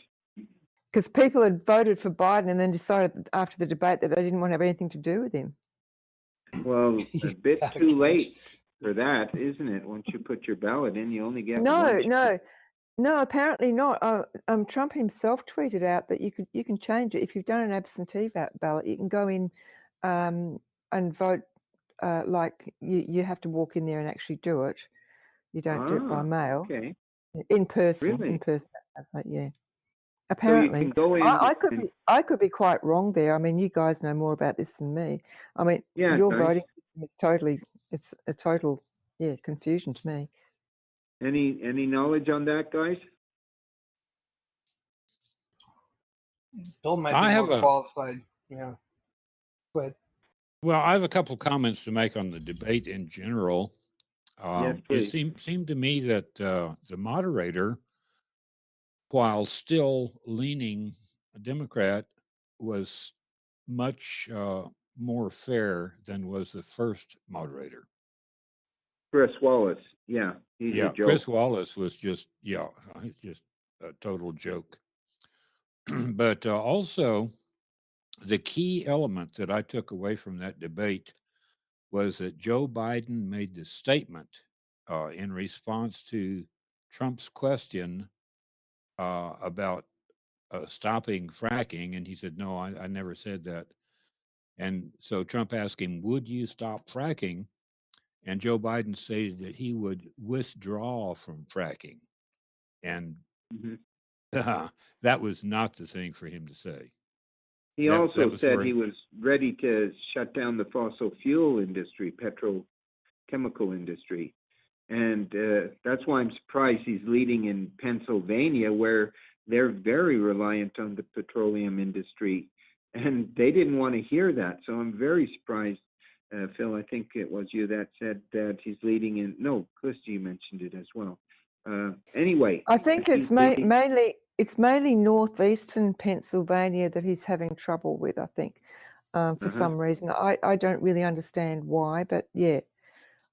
[SPEAKER 2] Because people had voted for Biden and then decided after the debate that they didn't want to have anything to do with him.
[SPEAKER 1] Well, a
[SPEAKER 3] You
[SPEAKER 1] bit
[SPEAKER 3] gotta
[SPEAKER 1] too
[SPEAKER 3] catch.
[SPEAKER 1] late for that, isn't it? Once you put your ballot in, you only get
[SPEAKER 2] No,
[SPEAKER 1] one.
[SPEAKER 2] no, apparently not. Trump himself tweeted out that you can change it if you've done an absentee ballot. You can go in and vote. Like you have to walk in there and actually do it. You don't do it by mail.
[SPEAKER 1] Okay.
[SPEAKER 2] In person.
[SPEAKER 1] Really?
[SPEAKER 2] In person. That's like, yeah.
[SPEAKER 1] So you
[SPEAKER 2] Apparently,
[SPEAKER 1] can go in.
[SPEAKER 2] I could be quite wrong there. I mean, you guys know more about this than me. I mean,
[SPEAKER 1] Yeah,
[SPEAKER 2] your
[SPEAKER 1] guys.
[SPEAKER 2] voting system is it's a total confusion to me.
[SPEAKER 1] Any knowledge on that, guys?
[SPEAKER 3] Bill might
[SPEAKER 4] I
[SPEAKER 3] be
[SPEAKER 4] have
[SPEAKER 3] more qualified. Yeah. But
[SPEAKER 4] Well, I have a couple comments to make on the debate in general.
[SPEAKER 1] Yes,
[SPEAKER 4] It
[SPEAKER 1] please.
[SPEAKER 4] seemed to me that the moderator, while still leaning a Democrat, was much more fair than was the first moderator.
[SPEAKER 1] Chris Wallace. Yeah, he's a joke.
[SPEAKER 4] Chris Wallace was just a total joke. But also, the key element that I took away from that debate was that Joe Biden made the statement in response to Trump's question about stopping fracking. And he said, no, I never said that. And so Trump asked him, would you stop fracking? And Joe Biden stated that he would withdraw from fracking. And that was not the thing for him to say.
[SPEAKER 1] He also said he was ready to shut down the fossil fuel industry, petrochemical industry. And that's why I'm surprised he's leading in Pennsylvania, where they're very reliant on the petroleum industry. And they didn't want to hear that. So I'm very surprised, Phil, I think it was you that said that he's leading in. No, Christy mentioned it as well. Anyway.
[SPEAKER 2] I think it's mainly northeastern Pennsylvania that he's having trouble with, I think, for some reason. I don't really understand why, but yeah.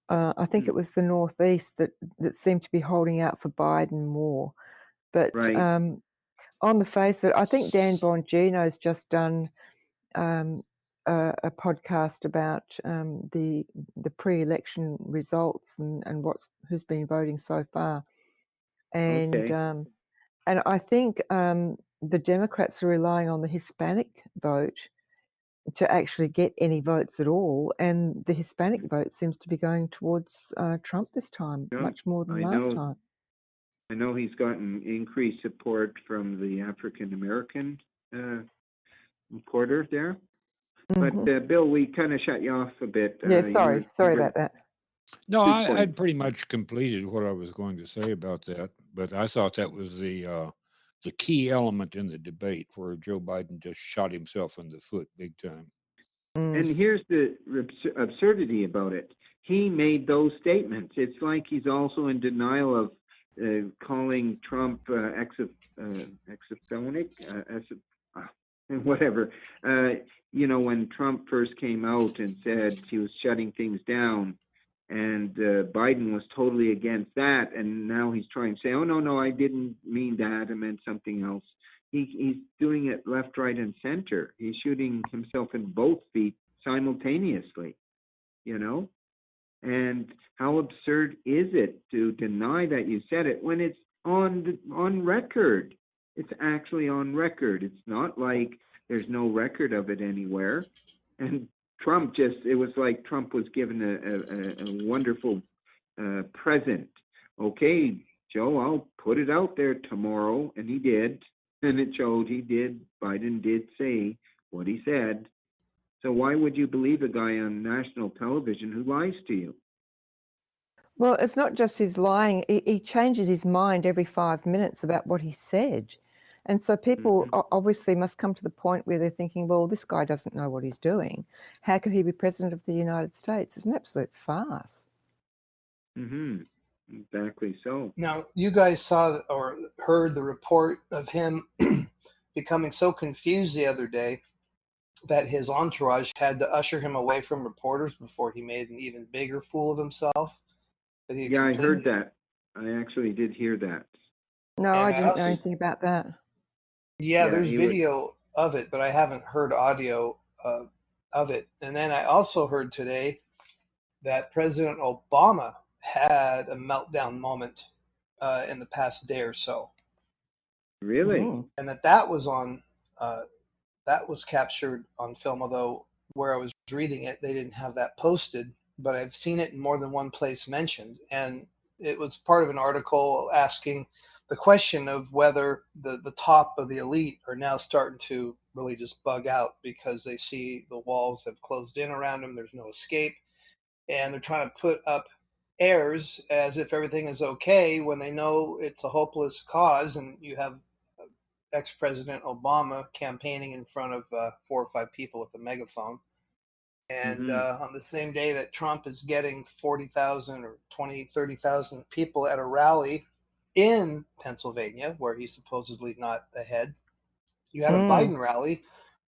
[SPEAKER 2] I think it was the Northeast that seemed to be holding out for Biden more. But on the face of it, I think Dan Bongino's just done a podcast about the pre-election results and who's been voting so far. And and I think the Democrats are relying on the Hispanic vote to actually get any votes at all, and the Hispanic vote seems to be going towards Trump this time, much more than last time.
[SPEAKER 1] I know he's gotten increased support from the African American reporter there. But Bill, we kind of shut you off a bit.
[SPEAKER 2] Yeah, sorry about that.
[SPEAKER 4] No, I'd pretty much completed what I was going to say about that, but I thought that was the key element in the debate where Joe Biden just shot himself in the foot big time.
[SPEAKER 1] And here's the absurdity about it. He made those statements. It's like he's also in denial of calling Trump exophonic, whatever. When Trump first came out and said he was shutting things down, and Biden was totally against that, and now he's trying to say, oh, no, I didn't mean that, I meant something else. He's doing it left, right, and center. He's shooting himself in both feet simultaneously, And how absurd is it to deny that you said it when it's on record? It's actually on record. It's not like there's no record of it anywhere. And Trump it was like Trump was given a wonderful present. Okay, Joe, I'll put it out there tomorrow. And he did. And it showed he did. Biden did say what he said. So why would you believe a guy on national television who lies to you?
[SPEAKER 2] Well, it's not just his lying. He changes his mind every 5 minutes about what he said. And so people obviously must come to the point where they're thinking, well, this guy doesn't know what he's doing. How could he be president of the United States? It's an absolute farce.
[SPEAKER 1] Exactly so.
[SPEAKER 3] Now, you guys saw or heard the report of him becoming so confused the other day that his entourage had to usher him away from reporters before he made an even bigger fool of himself.
[SPEAKER 1] Yeah, I heard that. I actually did hear that.
[SPEAKER 2] No, I didn't know anything about that.
[SPEAKER 3] Yeah, there's
[SPEAKER 1] he was.
[SPEAKER 3] video of it, but I haven't heard audio of it. And then I also heard today that President Obama had a meltdown moment in the past day or so,
[SPEAKER 1] Really?
[SPEAKER 2] Mm.
[SPEAKER 3] and that was on that was captured on film. Although where I was reading it, they didn't have that posted, but I've seen it in more than one place mentioned, and it was part of an article asking the question of whether the top of the elite are now starting to really just bug out because they see the walls have closed in around them. There's no escape, and they're trying to put up airs as if everything is okay when they know it's a hopeless cause. And you have ex-President Obama campaigning in front of 4 or 5 people with a megaphone. And
[SPEAKER 1] Hmm.
[SPEAKER 3] on the same day that Trump is getting 40,000 or 20, 30,000 people at a rally in Pennsylvania, where he's supposedly not ahead, you had a
[SPEAKER 2] Mm.
[SPEAKER 3] Biden rally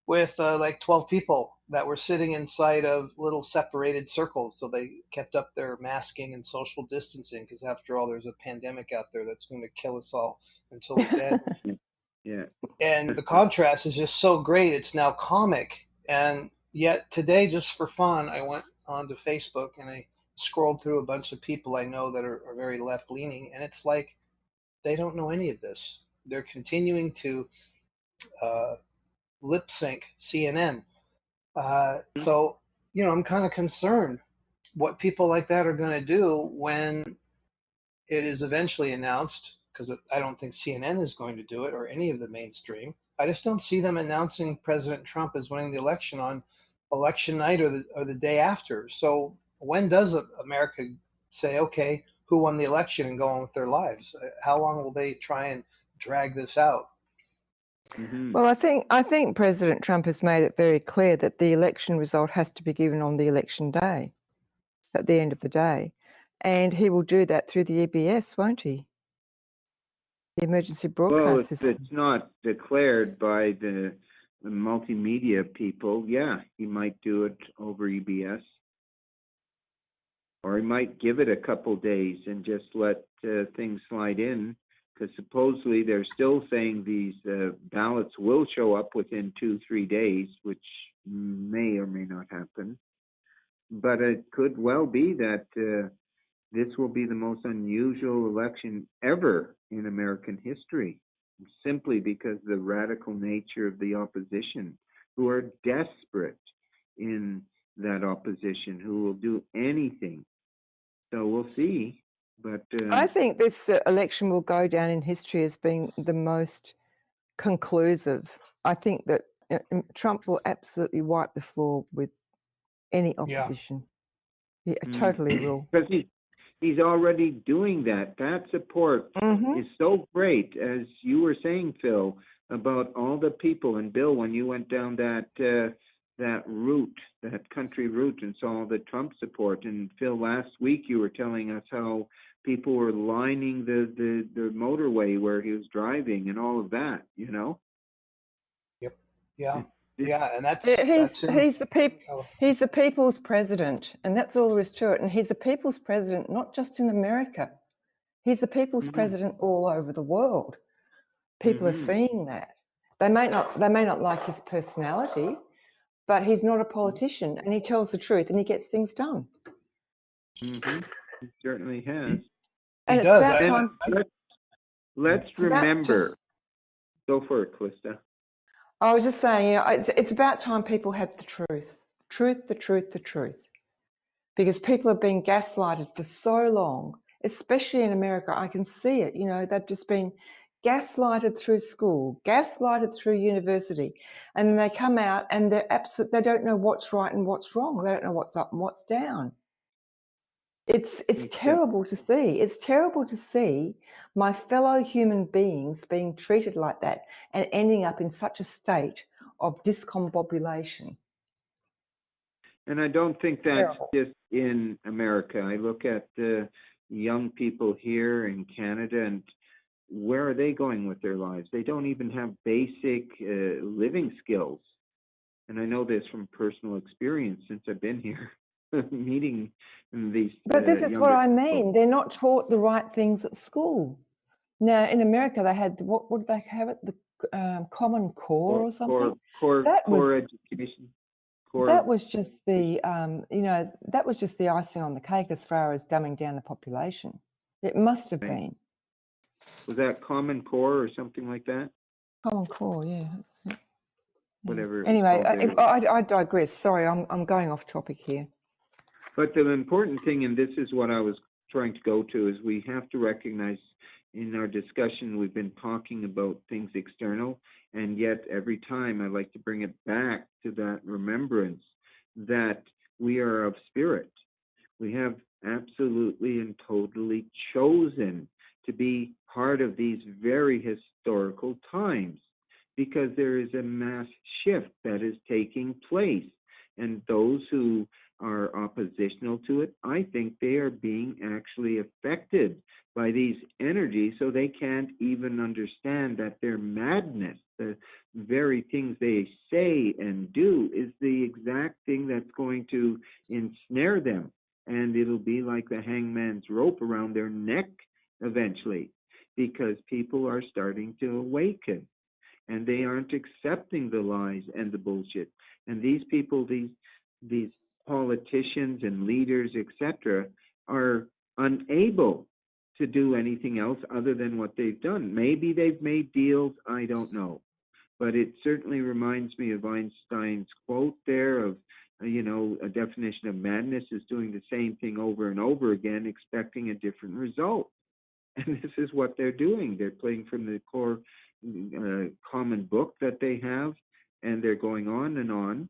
[SPEAKER 3] with like 12 people that were sitting inside of little separated circles. So they kept up their masking and social distancing because, after all, there's a pandemic out there that's going to kill us all until we're dead.
[SPEAKER 1] Yeah.
[SPEAKER 3] And the contrast is just so great. It's now comic. And yet today, just for fun, I went onto Facebook and I scrolled through a bunch of people I know that are very left leaning. And it's like they don't know any of this. They're continuing to uh, lip sync CNN. So, I'm kind of concerned what people like that are going to do when it is eventually announced, because I don't think CNN is going to do it or any of the mainstream. I just don't see them announcing President Trump as winning the election on election night or the day after. So when does America say, okay, who won the election and go on with their lives? How long will they try and drag this out?
[SPEAKER 1] Hmm.
[SPEAKER 2] Well, I think President Trump has made it very clear that the election result has to be given on the election day, at the end of the day, and he will do that through the EBS, won't he? The emergency
[SPEAKER 1] Well,
[SPEAKER 2] broadcast
[SPEAKER 1] if
[SPEAKER 2] system.
[SPEAKER 1] it's not declared by the multimedia people, yeah, he might do it over EBS, or he might give it a couple days and just let things slide in, because supposedly they're still saying these ballots will show up within 2-3 days, which may or may not happen. But it could well be that this will be the most unusual election ever in American history, simply because of the radical nature of the opposition, who are desperate in that opposition, who will do anything. So we'll see. But
[SPEAKER 2] I think this election will go down in history as being the most conclusive. I think that Trump will absolutely wipe the floor with any opposition. Yeah, totally will.
[SPEAKER 1] because he's already doing that. That support
[SPEAKER 2] Mm-hmm.
[SPEAKER 1] is so great, as you were saying, Phil, about all the people. And Bill, when you went down that route, that country route, and saw all the Trump support, and Phil, last week you were telling us how people were lining the motorway where he was driving and all of that.
[SPEAKER 3] Yep. Yeah.
[SPEAKER 1] It-
[SPEAKER 3] Yeah. And that's in
[SPEAKER 2] He's the
[SPEAKER 3] California.
[SPEAKER 2] he's the people's president, and that's all there is to it. And he's the people's president, not just in America. He's the people's
[SPEAKER 1] Mhm.
[SPEAKER 2] president all over the world. People are
[SPEAKER 1] Mhm.
[SPEAKER 2] seeing that. They may not like his personality, but he's not a politician, and he tells the truth, and he gets things done.
[SPEAKER 1] Mhm. He certainly has.
[SPEAKER 3] He
[SPEAKER 2] And it's
[SPEAKER 3] does.
[SPEAKER 2] about
[SPEAKER 1] And
[SPEAKER 2] time.
[SPEAKER 1] let's
[SPEAKER 2] It's about
[SPEAKER 1] remember. Go for it, Callista.
[SPEAKER 2] I was just saying, it's about time people had the truth, the truth, because people have been gaslighted for so long, especially in America. I can see it. They've just been gaslighted through school, gaslighted through university, and then they come out and they don't know what's right and what's wrong. They don't know what's up and what's down. It's terrible to see. It's terrible to see my fellow human beings being treated like that and ending up in such a state of discombobulation.
[SPEAKER 1] And I don't think that's
[SPEAKER 2] Terrible.
[SPEAKER 1] just in America. I look at the young people here in Canada, and where are they going with their lives? They don't even have basic living skills. And I know this from personal experience since I've been here, meeting these
[SPEAKER 2] But this is what
[SPEAKER 1] younger
[SPEAKER 2] I
[SPEAKER 1] people.
[SPEAKER 2] mean. They're not taught the right things at school. Now, in America, they had, what did they have it? Common Core or something.
[SPEAKER 1] Core
[SPEAKER 2] That was
[SPEAKER 1] education.
[SPEAKER 2] that was just the that was just the icing on the cake as far as dumbing down the population. It must have been.
[SPEAKER 1] Was that Common Core or something like that?
[SPEAKER 2] Common Core, yeah.
[SPEAKER 1] Whatever.
[SPEAKER 2] Anyway, I digress. Sorry, I'm going off topic here.
[SPEAKER 1] But the important thing, and this is what I was trying to go to, is we have to recognize in our discussion we've been talking about things external, and yet every time I like to bring it back to that remembrance that we are of spirit. We have absolutely and totally chosen to be part of these very historical times because there is a mass shift that is taking place. And those who are oppositional to it, I think they are being actually affected by these energies, so they can't even understand that their madness, the very things they say and do, is the exact thing that's going to ensnare them. And it'll be like the hangman's rope around their neck eventually, because people are starting to awaken and they aren't accepting the lies and the bullshit. And these people, these politicians and leaders, etc., are unable to do anything else other than what they've done. Maybe they've made deals, I don't know. But it certainly reminds me of Einstein's quote there of, a definition of madness is doing the same thing over and over again, expecting a different result. And this is what they're doing. They're playing from the core common book that they have, and they're going on and on.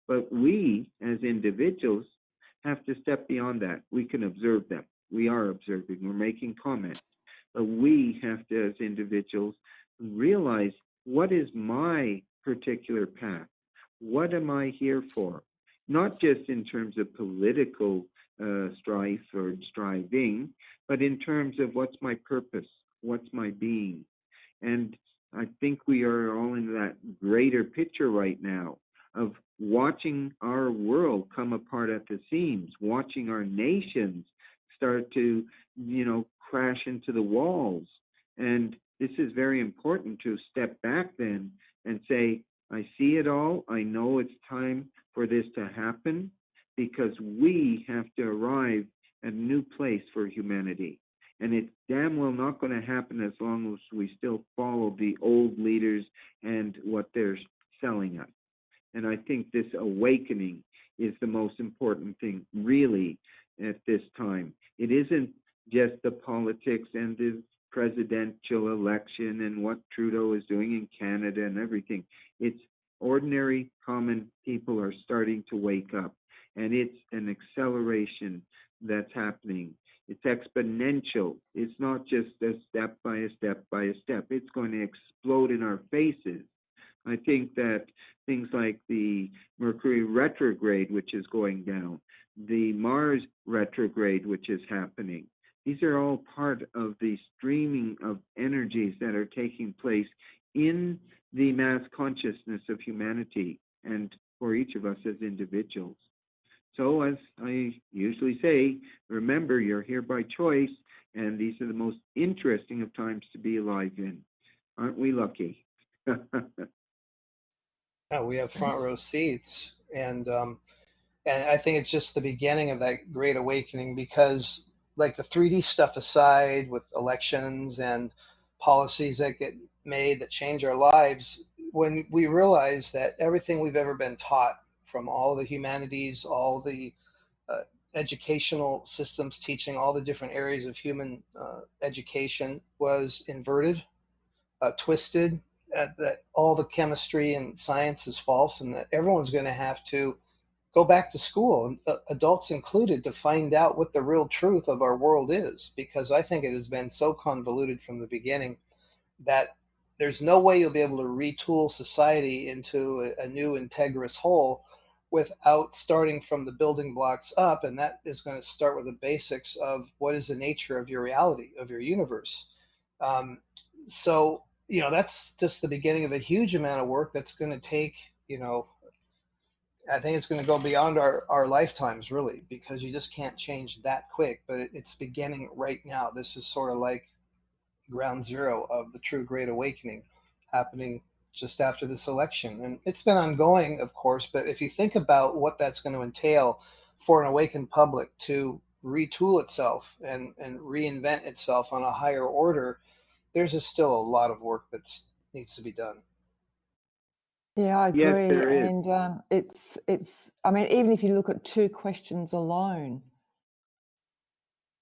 [SPEAKER 1] But we, as individuals, have to step beyond that. We can observe them. We are observing. We're making comments. But we have to, as individuals, realize, what is my particular path? What am I here for? Not just in terms of political strife or striving, but in terms of what's my purpose, what's my being. And I think we are all in that greater picture right now of watching our world come apart at the seams, watching our nations start to, crash into the walls. And this is very important to step back then and say, I see it all. I know it's time for this to happen because we have to arrive at a new place for humanity. And it's damn well not going to happen as long as we still follow the old leaders and what they're selling us. And I think this awakening is the most important thing, really, at this time. It isn't just the politics and the presidential election and what Trudeau is doing in Canada and everything. It's ordinary, common people are starting to wake up. And it's an acceleration that's happening. It's exponential. It's not just a step by a step by a step. It's going to explode in our faces. I think that things like the Mercury retrograde, which is going down, the Mars retrograde, which is happening, these are all part of the streaming of energies that are taking place in the mass consciousness of humanity and for each of us as individuals. So as I usually say, remember, you're here by choice, and these are the most interesting of times to be alive in. Aren't we lucky?
[SPEAKER 3] Yeah, we have front row seats, and I think it's just the beginning of that great awakening, because, like, the 3D stuff aside, with elections and policies that get made that change our lives, when we realize that everything we've ever been taught from all the humanities, all the educational systems teaching all the different areas of human education was inverted, twisted, that all the chemistry and science is false, and that everyone's going to have to go back to school, adults included, to find out what the real truth of our world is, because I think it has been so convoluted from the beginning that there's no way you'll be able to retool society into a new integrous whole without starting from the building blocks up. And that is going to start with the basics of what is the nature of your reality, of your universe. So, that's just the beginning of a huge amount of work that's going to take, I think it's going to go beyond our lifetimes, really, because you just can't change that quick. But it's beginning right now. This is sort of like ground zero of the true Great Awakening. happening just after this election. And it's been ongoing, of course, but if you think about what that's going to entail for an awakened public to retool itself and reinvent itself on a higher order, there's still a lot of work that needs to be done.
[SPEAKER 2] Yeah, I
[SPEAKER 1] Yes,
[SPEAKER 2] agree.
[SPEAKER 1] there is.
[SPEAKER 2] And it's, I mean, even if you look at two questions alone,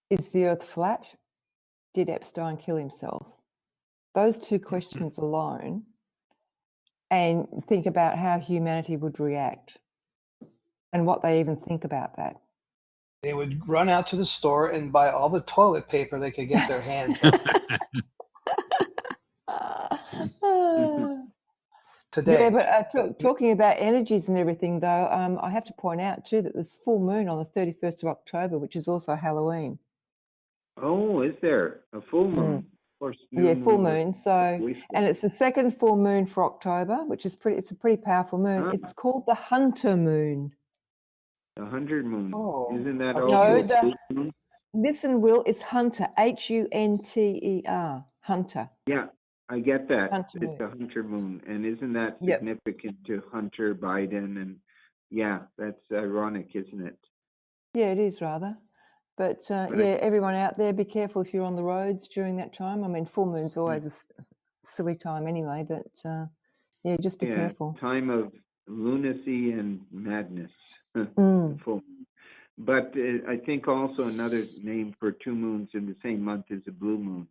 [SPEAKER 2] is the earth flat? Did Epstein kill himself? Those two questions alone, and think about how humanity would react and what they even think about that.
[SPEAKER 3] They would run out to the store and buy all the toilet paper they could get their hands on today.
[SPEAKER 2] Yeah, but talking about energies and everything, though, I have to point out too that there's full moon on the 31st of October, which is also Halloween.
[SPEAKER 1] Oh, is there a full moon? Of course,
[SPEAKER 2] Yeah, full
[SPEAKER 1] was
[SPEAKER 2] moon.
[SPEAKER 1] a
[SPEAKER 2] So,
[SPEAKER 1] week ago.
[SPEAKER 2] and it's the second full moon for October, which is it's a pretty powerful moon.
[SPEAKER 1] Ah.
[SPEAKER 2] It's called the Hunter Moon.
[SPEAKER 1] The 100 moon.
[SPEAKER 3] Oh,
[SPEAKER 1] Isn't that
[SPEAKER 3] how
[SPEAKER 1] also
[SPEAKER 3] cute.
[SPEAKER 1] a full moon?
[SPEAKER 2] Listen, Will, it's Hunter, Hunter, Hunter.
[SPEAKER 1] Yeah, I get that.
[SPEAKER 2] Hunter
[SPEAKER 1] It's
[SPEAKER 2] moon.
[SPEAKER 1] a Hunter moon. And isn't that
[SPEAKER 2] Yep.
[SPEAKER 1] significant to Hunter Biden? And yeah, that's ironic, isn't it?
[SPEAKER 2] Yeah, it is rather. But yeah, everyone out there, be careful if you're on the roads during that time. I mean, full moon's always a silly time anyway, but yeah, just be careful.
[SPEAKER 1] Time of lunacy and madness.
[SPEAKER 2] Mm.
[SPEAKER 1] Full moon. But I think also another name for two moons in the same month is a blue moon.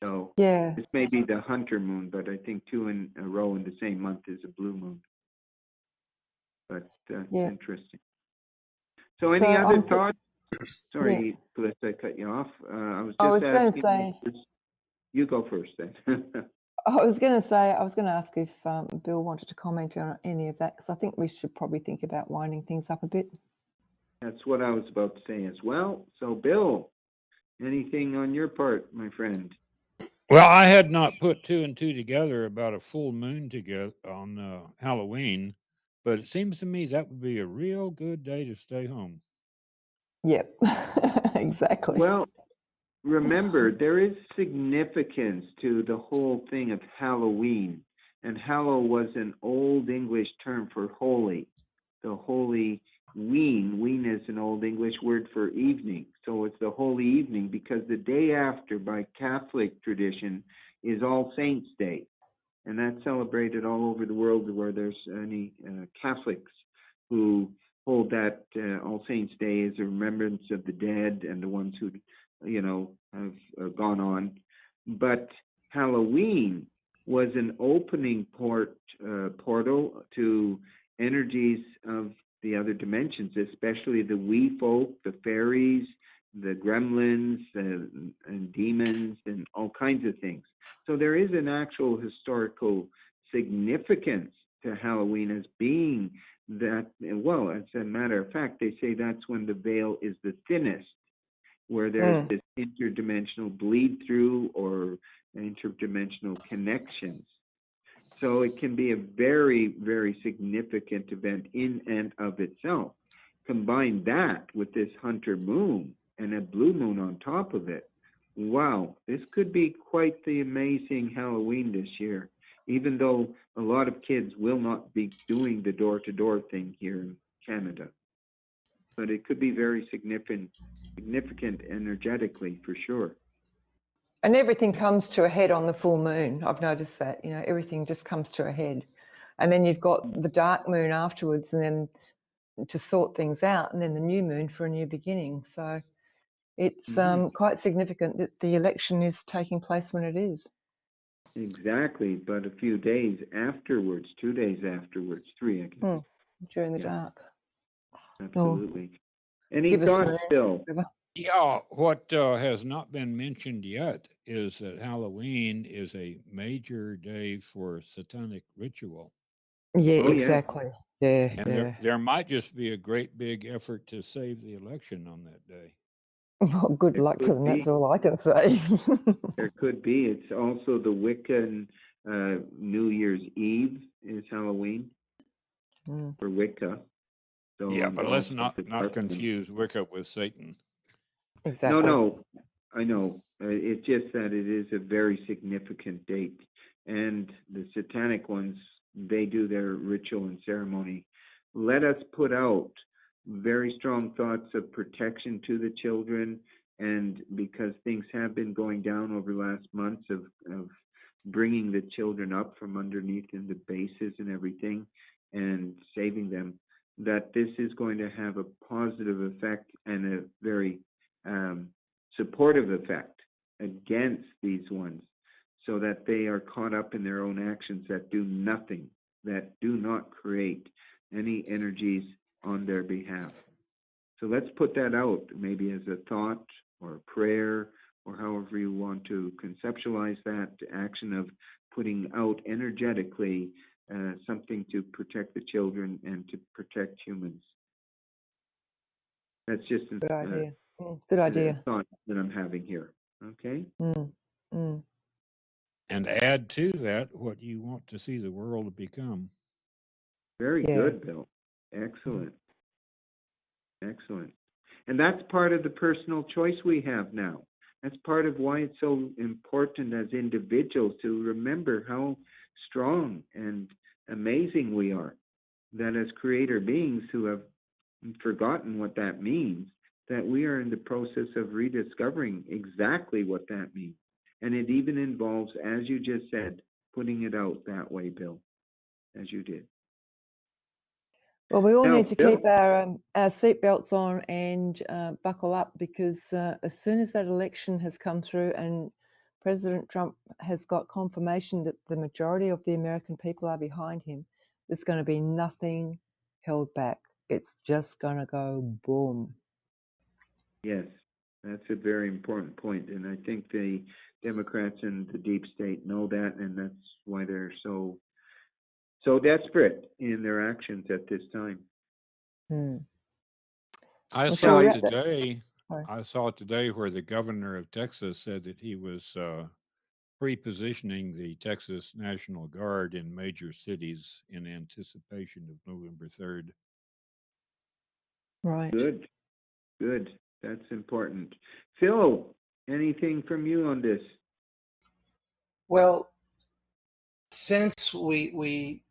[SPEAKER 1] So
[SPEAKER 2] Yeah.
[SPEAKER 1] this may be the Hunter moon, but I think two in a row in the same month is a blue moon. But
[SPEAKER 2] Yeah.
[SPEAKER 1] interesting. So any other thoughts? Sorry,
[SPEAKER 2] Yeah.
[SPEAKER 1] Callista, I cut you off. I was
[SPEAKER 2] going to say.
[SPEAKER 1] You go first then.
[SPEAKER 2] I was going to ask if Bill wanted to comment on any of that, because I think we should probably think about winding things up a bit.
[SPEAKER 1] That's what I was about to say as well. So, Bill, anything on your part, my friend?
[SPEAKER 4] Well, I had not put two and two together about a full moon together on Halloween, but it seems to me that would be a real good day to stay home.
[SPEAKER 2] Yep, exactly.
[SPEAKER 1] Well, remember, there is significance to the whole thing of Halloween. And hallow was an old English term for holy. The holy ween. Ween is an old English word for evening. So it's the holy evening because the day after, by Catholic tradition, is All Saints' Day. And that's celebrated all over the world where there's any Catholics who hold that All Saints' Day as a remembrance of the dead and the ones who, have gone on. But Halloween was an opening portal to energies of the other dimensions, especially the wee folk, the fairies, the gremlins, and demons, and all kinds of things. So there is an actual historical significance to Halloween as being that, well, as a matter of fact, they say that's when the veil is the thinnest, where there's this interdimensional bleed through or interdimensional connections. So it can be a very, very significant event in and of itself. Combine that with this Hunter moon and a blue moon on top of it. Wow, this could be quite the amazing Halloween this year, even though a lot of kids will not be doing the door-to-door thing here in Canada. But it could be very significant energetically, for sure.
[SPEAKER 2] And everything comes to a head on the full moon. I've noticed that, everything just comes to a head. And then you've got the dark moon afterwards, and then to sort things out, and then the new moon for a new beginning. So it's quite significant that the election is taking place when it is.
[SPEAKER 1] Exactly, but a few days afterwards, 2 days afterwards, 3, I guess.
[SPEAKER 2] During the dark.
[SPEAKER 1] Absolutely. Any thoughts, Bill?
[SPEAKER 4] Yeah, what has not been mentioned yet is that Halloween is a major day for satanic ritual.
[SPEAKER 2] Yeah, exactly. Yeah,
[SPEAKER 4] and there might just be a great big effort to save the election on that day.
[SPEAKER 2] Well, good luck to them. That's all I can say.
[SPEAKER 1] There could be. It's also the Wiccan New Year's Eve is Halloween for Wicca. So
[SPEAKER 4] yeah, but let's not confuse Wicca with Satan.
[SPEAKER 2] Exactly.
[SPEAKER 1] No. I know. It's just that it is a very significant date. And the satanic ones, they do their ritual and ceremony. Let us put out very strong thoughts of protection to the children. And because things have been going down over the last months of bringing the children up from underneath in the bases and everything and saving them, that this is going to have a positive effect and a very supportive effect against these ones, so that they are caught up in their own actions that do nothing, that do not create any energies on their behalf. So let's put that out, maybe as a thought or a prayer, or however you want to conceptualize that action of putting out energetically something to protect the children and to protect humans. That's just a
[SPEAKER 2] Good idea. Good idea.
[SPEAKER 1] thought that I'm having here. Okay.
[SPEAKER 4] And add to that what you want to see the world become.
[SPEAKER 1] Very good, Bill. Excellent. Excellent. And that's part of the personal choice we have now. That's part of why it's so important as individuals to remember how strong and amazing we are. That as creator beings who have forgotten what that means, that we are in the process of rediscovering exactly what that means. And it even involves, as you just said, putting it out that way, Bill, as you did.
[SPEAKER 2] Well, we all
[SPEAKER 1] Now,
[SPEAKER 2] need to
[SPEAKER 1] Bill,
[SPEAKER 2] keep our seatbelts on and buckle up, because as soon as that election has come through and President Trump has got confirmation that the majority of the American people are behind him, there's going to be nothing held back. It's just going to go boom.
[SPEAKER 1] Yes, that's a very important point. And I think the Democrats and the deep state know that, and that's why they're so desperate in their actions at this time.
[SPEAKER 4] I
[SPEAKER 2] Well,
[SPEAKER 4] saw
[SPEAKER 2] shall we-
[SPEAKER 4] today.
[SPEAKER 2] Sorry.
[SPEAKER 4] I saw today where the governor of Texas said that he was pre-positioning the Texas National Guard in major cities in anticipation of November 3rd.
[SPEAKER 2] Right.
[SPEAKER 1] Good. That's important. Phil, anything from you on this?
[SPEAKER 3] Well, since we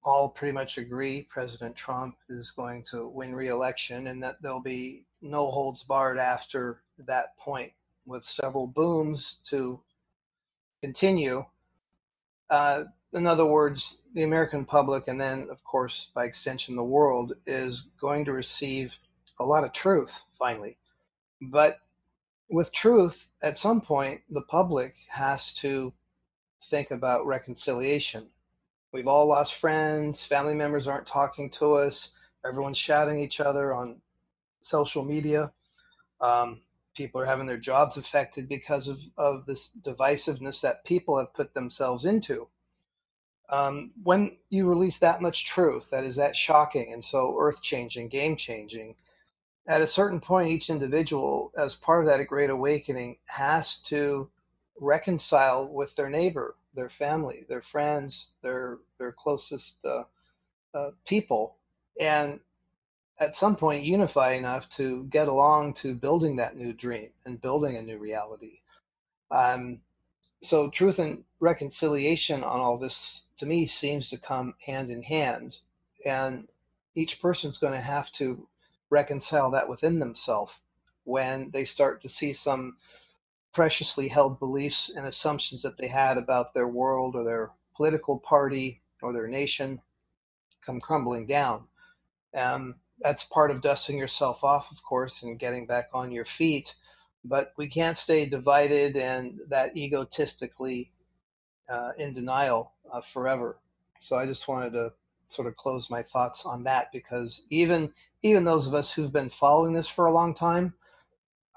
[SPEAKER 3] all pretty much agree President Trump is going to win re-election, and that there'll be no holds barred after that point, with several booms to continue. In other words, the American public, and then, of course, by extension, the world, is going to receive a lot of truth finally. But with truth, at some point, the public has to think about reconciliation. We've all lost friends, family members aren't talking to us, everyone's shouting at each other on social media. People are having their jobs affected because of this divisiveness that people have put themselves into. When you release that much truth, that is that shocking and so earth-changing, game-changing, at a certain point, each individual, as part of that great awakening, has to reconcile with their neighbor, their family, their friends, their closest people, and at some point unify enough to get along to building that new dream and building a new reality. So truth and reconciliation on all this, to me, seems to come hand in hand, and each person's going to have to reconcile that within themselves when they start to see some preciously held beliefs and assumptions that they had about their world or their political party or their nation come crumbling down. That's part of dusting yourself off, of course, and getting back on your feet. But we can't stay divided and that egotistically in denial forever. So I just wanted to sort of close my thoughts on that, because even those of us who've been following this for a long time,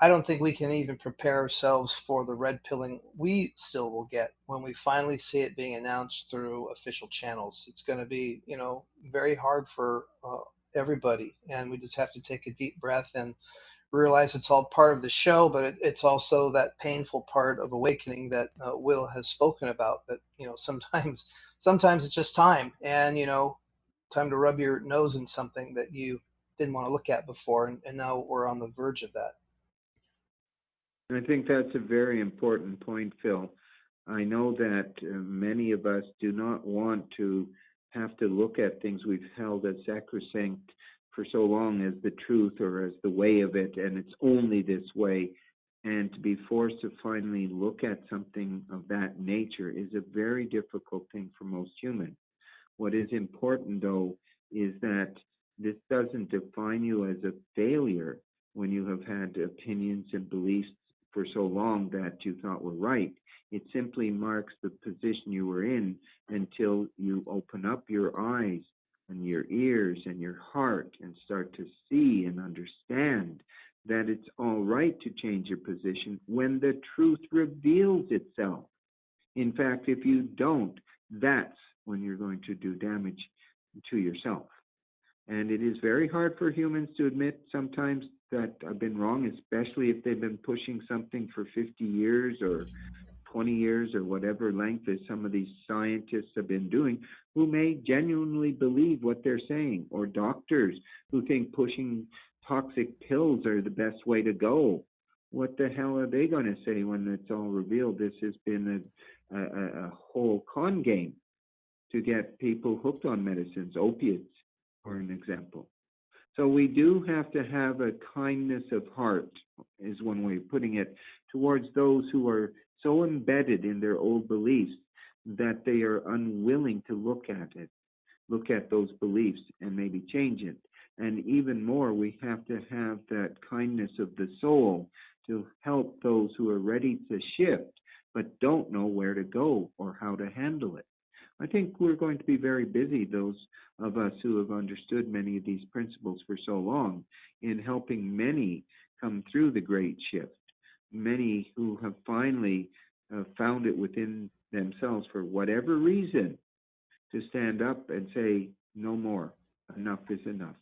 [SPEAKER 3] I don't think we can even prepare ourselves for the red pilling we still will get when we finally see it being announced through official channels. It's going to be, very hard for everybody, and we just have to take a deep breath and realize it's all part of the show, but it's also that painful part of awakening that Will has spoken about, that, sometimes it's just time, and, time to rub your nose in something that you didn't want to look at before. And now we're on the verge of that.
[SPEAKER 1] I think that's a very important point, Phil. I know that many of us do not want to have to look at things we've held as sacrosanct for so long as the truth or as the way of it, and it's only this way. And to be forced to finally look at something of that nature is a very difficult thing for most humans. What is important, though, is that this doesn't define you as a failure when you have had opinions and beliefs for so long that you thought were right. It simply marks the position you were in until you open up your eyes and your ears and your heart and start to see and understand that it's all right to change your position when the truth reveals itself. In fact, if you don't, that's when you're going to do damage to yourself. And it is very hard for humans to admit sometimes that I've been wrong, especially if they've been pushing something for 50 years or 20 years or whatever length as some of these scientists have been doing, who may genuinely believe what they're saying, or doctors who think pushing toxic pills are the best way to go. What the hell are they going to say when it's all revealed? This has been a whole con game to get people hooked on medicines, opiates, for an example. So we do have to have a kindness of heart, is one way of putting it, towards those who are so embedded in their old beliefs that they are unwilling to look at those beliefs and maybe change it. And even more, we have to have that kindness of the soul to help those who are ready to shift but don't know where to go or how to handle it. I think we're going to be very busy, those of us who have understood many of these principles for so long, in helping many come through the great shift. Many who have finally found it within themselves, for whatever reason, to stand up and say, no more, enough is enough.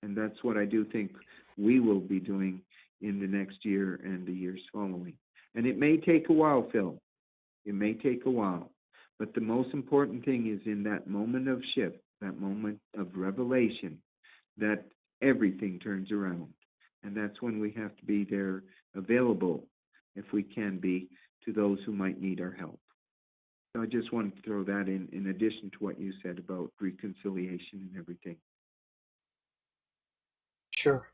[SPEAKER 1] And that's what I do think we will be doing in the next year and the years following. And it may take a while, Phil. It may take a while. But the most important thing is in that moment of shift, that moment of revelation, that everything turns around. And that's when we have to be there available, if we can be, to those who might need our help. So I just wanted to throw that in addition to what you said about reconciliation and everything.
[SPEAKER 3] Sure.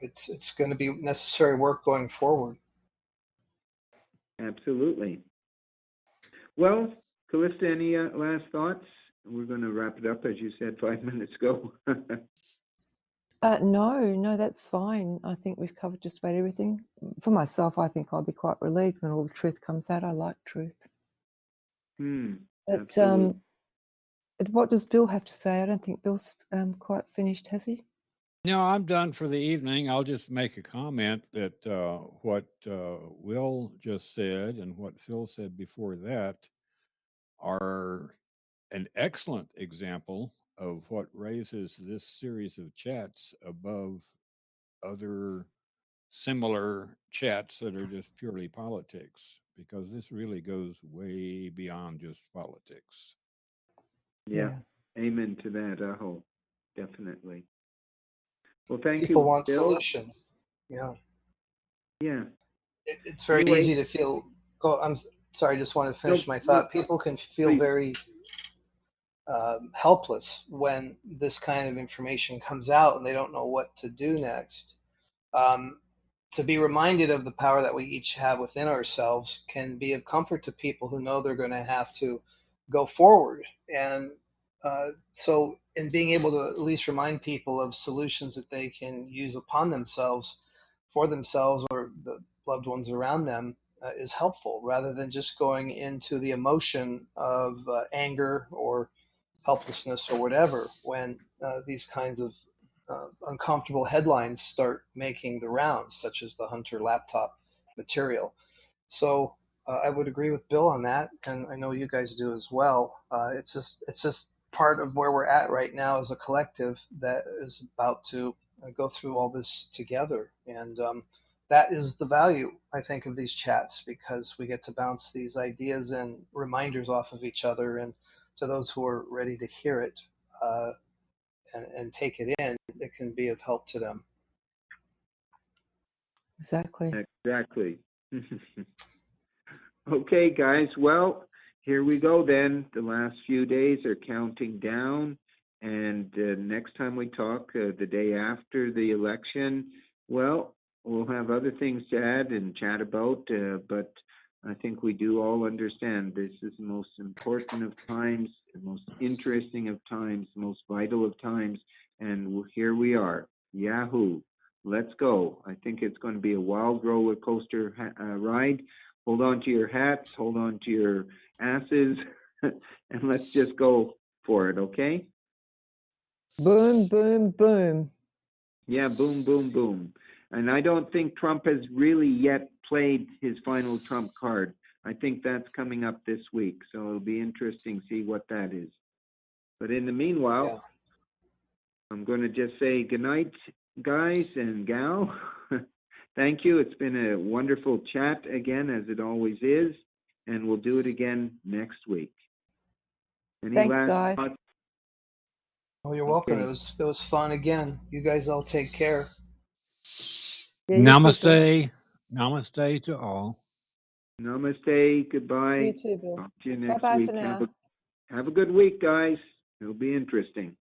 [SPEAKER 3] It's going to be necessary work going forward.
[SPEAKER 1] Absolutely. Well, Callista, any last thoughts? We're going to wrap it up, as you said 5 minutes ago.
[SPEAKER 2] No, that's fine. I think we've covered just about everything. For myself, I think I'll be quite relieved when all the truth comes out. I like truth. But
[SPEAKER 1] Absolutely.
[SPEAKER 2] what does Bill have to say? I don't think Bill's quite finished, has he?
[SPEAKER 4] No, I'm done for the evening. I'll just make a comment that what Will just said and what Phil said before that are an excellent example of what raises this series of chats above other similar chats that are just purely politics, because this really goes way beyond just politics.
[SPEAKER 1] Yeah. Amen to that, I hope. Definitely. Well, thank
[SPEAKER 3] People
[SPEAKER 1] you,
[SPEAKER 3] want
[SPEAKER 1] Bill.
[SPEAKER 3] solutions. Yeah.
[SPEAKER 1] Yeah.
[SPEAKER 3] It's very
[SPEAKER 1] Anyway,
[SPEAKER 3] easy to feel. I'm sorry, I just want to finish
[SPEAKER 1] no,
[SPEAKER 3] my thought. People can feel
[SPEAKER 1] please.
[SPEAKER 3] very helpless when this kind of information comes out and they don't know what to do next. To be reminded of the power that we each have within ourselves can be of comfort to people who know they're going to have to go forward. And so, in being able to at least remind people of solutions that they can use upon themselves, for themselves, or the loved ones around them, is helpful, rather than just going into the emotion of anger or helplessness or whatever when these kinds of uncomfortable headlines start making the rounds, such as the Hunter laptop material. So I would agree with Bill on that, and I know you guys do as well. It's just part of where we're at right now as a collective that is about to go through all this together, and that is the value, I think, of these chats, because we get to bounce these ideas and reminders off of each other, and to those who are ready to hear it and take it in, it can be of help to them.
[SPEAKER 2] Exactly.
[SPEAKER 1] Exactly. Okay, guys. Well, here we go then. The last few days are counting down. And next time we talk, the day after the election, well, we'll have other things to add and chat about. But I think we do all understand this is the most important of times, the most interesting of times, the most vital of times. And here we are. Yahoo. Let's go. I think it's going to be a wild roller coaster ride. Hold on to your hats, hold on to your asses, and let's just go for it, okay?
[SPEAKER 2] Boom, boom, boom.
[SPEAKER 1] Yeah, boom, boom, boom. And I don't think Trump has really yet played his final Trump card. I think that's coming up this week, so it'll be interesting to see what that is. But in the meanwhile,
[SPEAKER 3] Yeah.
[SPEAKER 1] I'm going to just say goodnight, guys and gal. Thank you. It's been a wonderful chat again, as it always is, and we'll do it again next week. Any
[SPEAKER 2] Thanks,
[SPEAKER 1] last
[SPEAKER 2] guys.
[SPEAKER 1] thoughts?
[SPEAKER 3] Oh, you're welcome.
[SPEAKER 1] Okay.
[SPEAKER 3] It was fun again. You guys all take care.
[SPEAKER 2] Yeah, you too, Bill.
[SPEAKER 4] Namaste. Namaste to all.
[SPEAKER 1] Namaste. Goodbye.
[SPEAKER 2] You too, Bill.
[SPEAKER 1] Talk to you next
[SPEAKER 2] Bye-bye
[SPEAKER 1] week.
[SPEAKER 2] for now.
[SPEAKER 1] Have a good week, guys. It'll be interesting.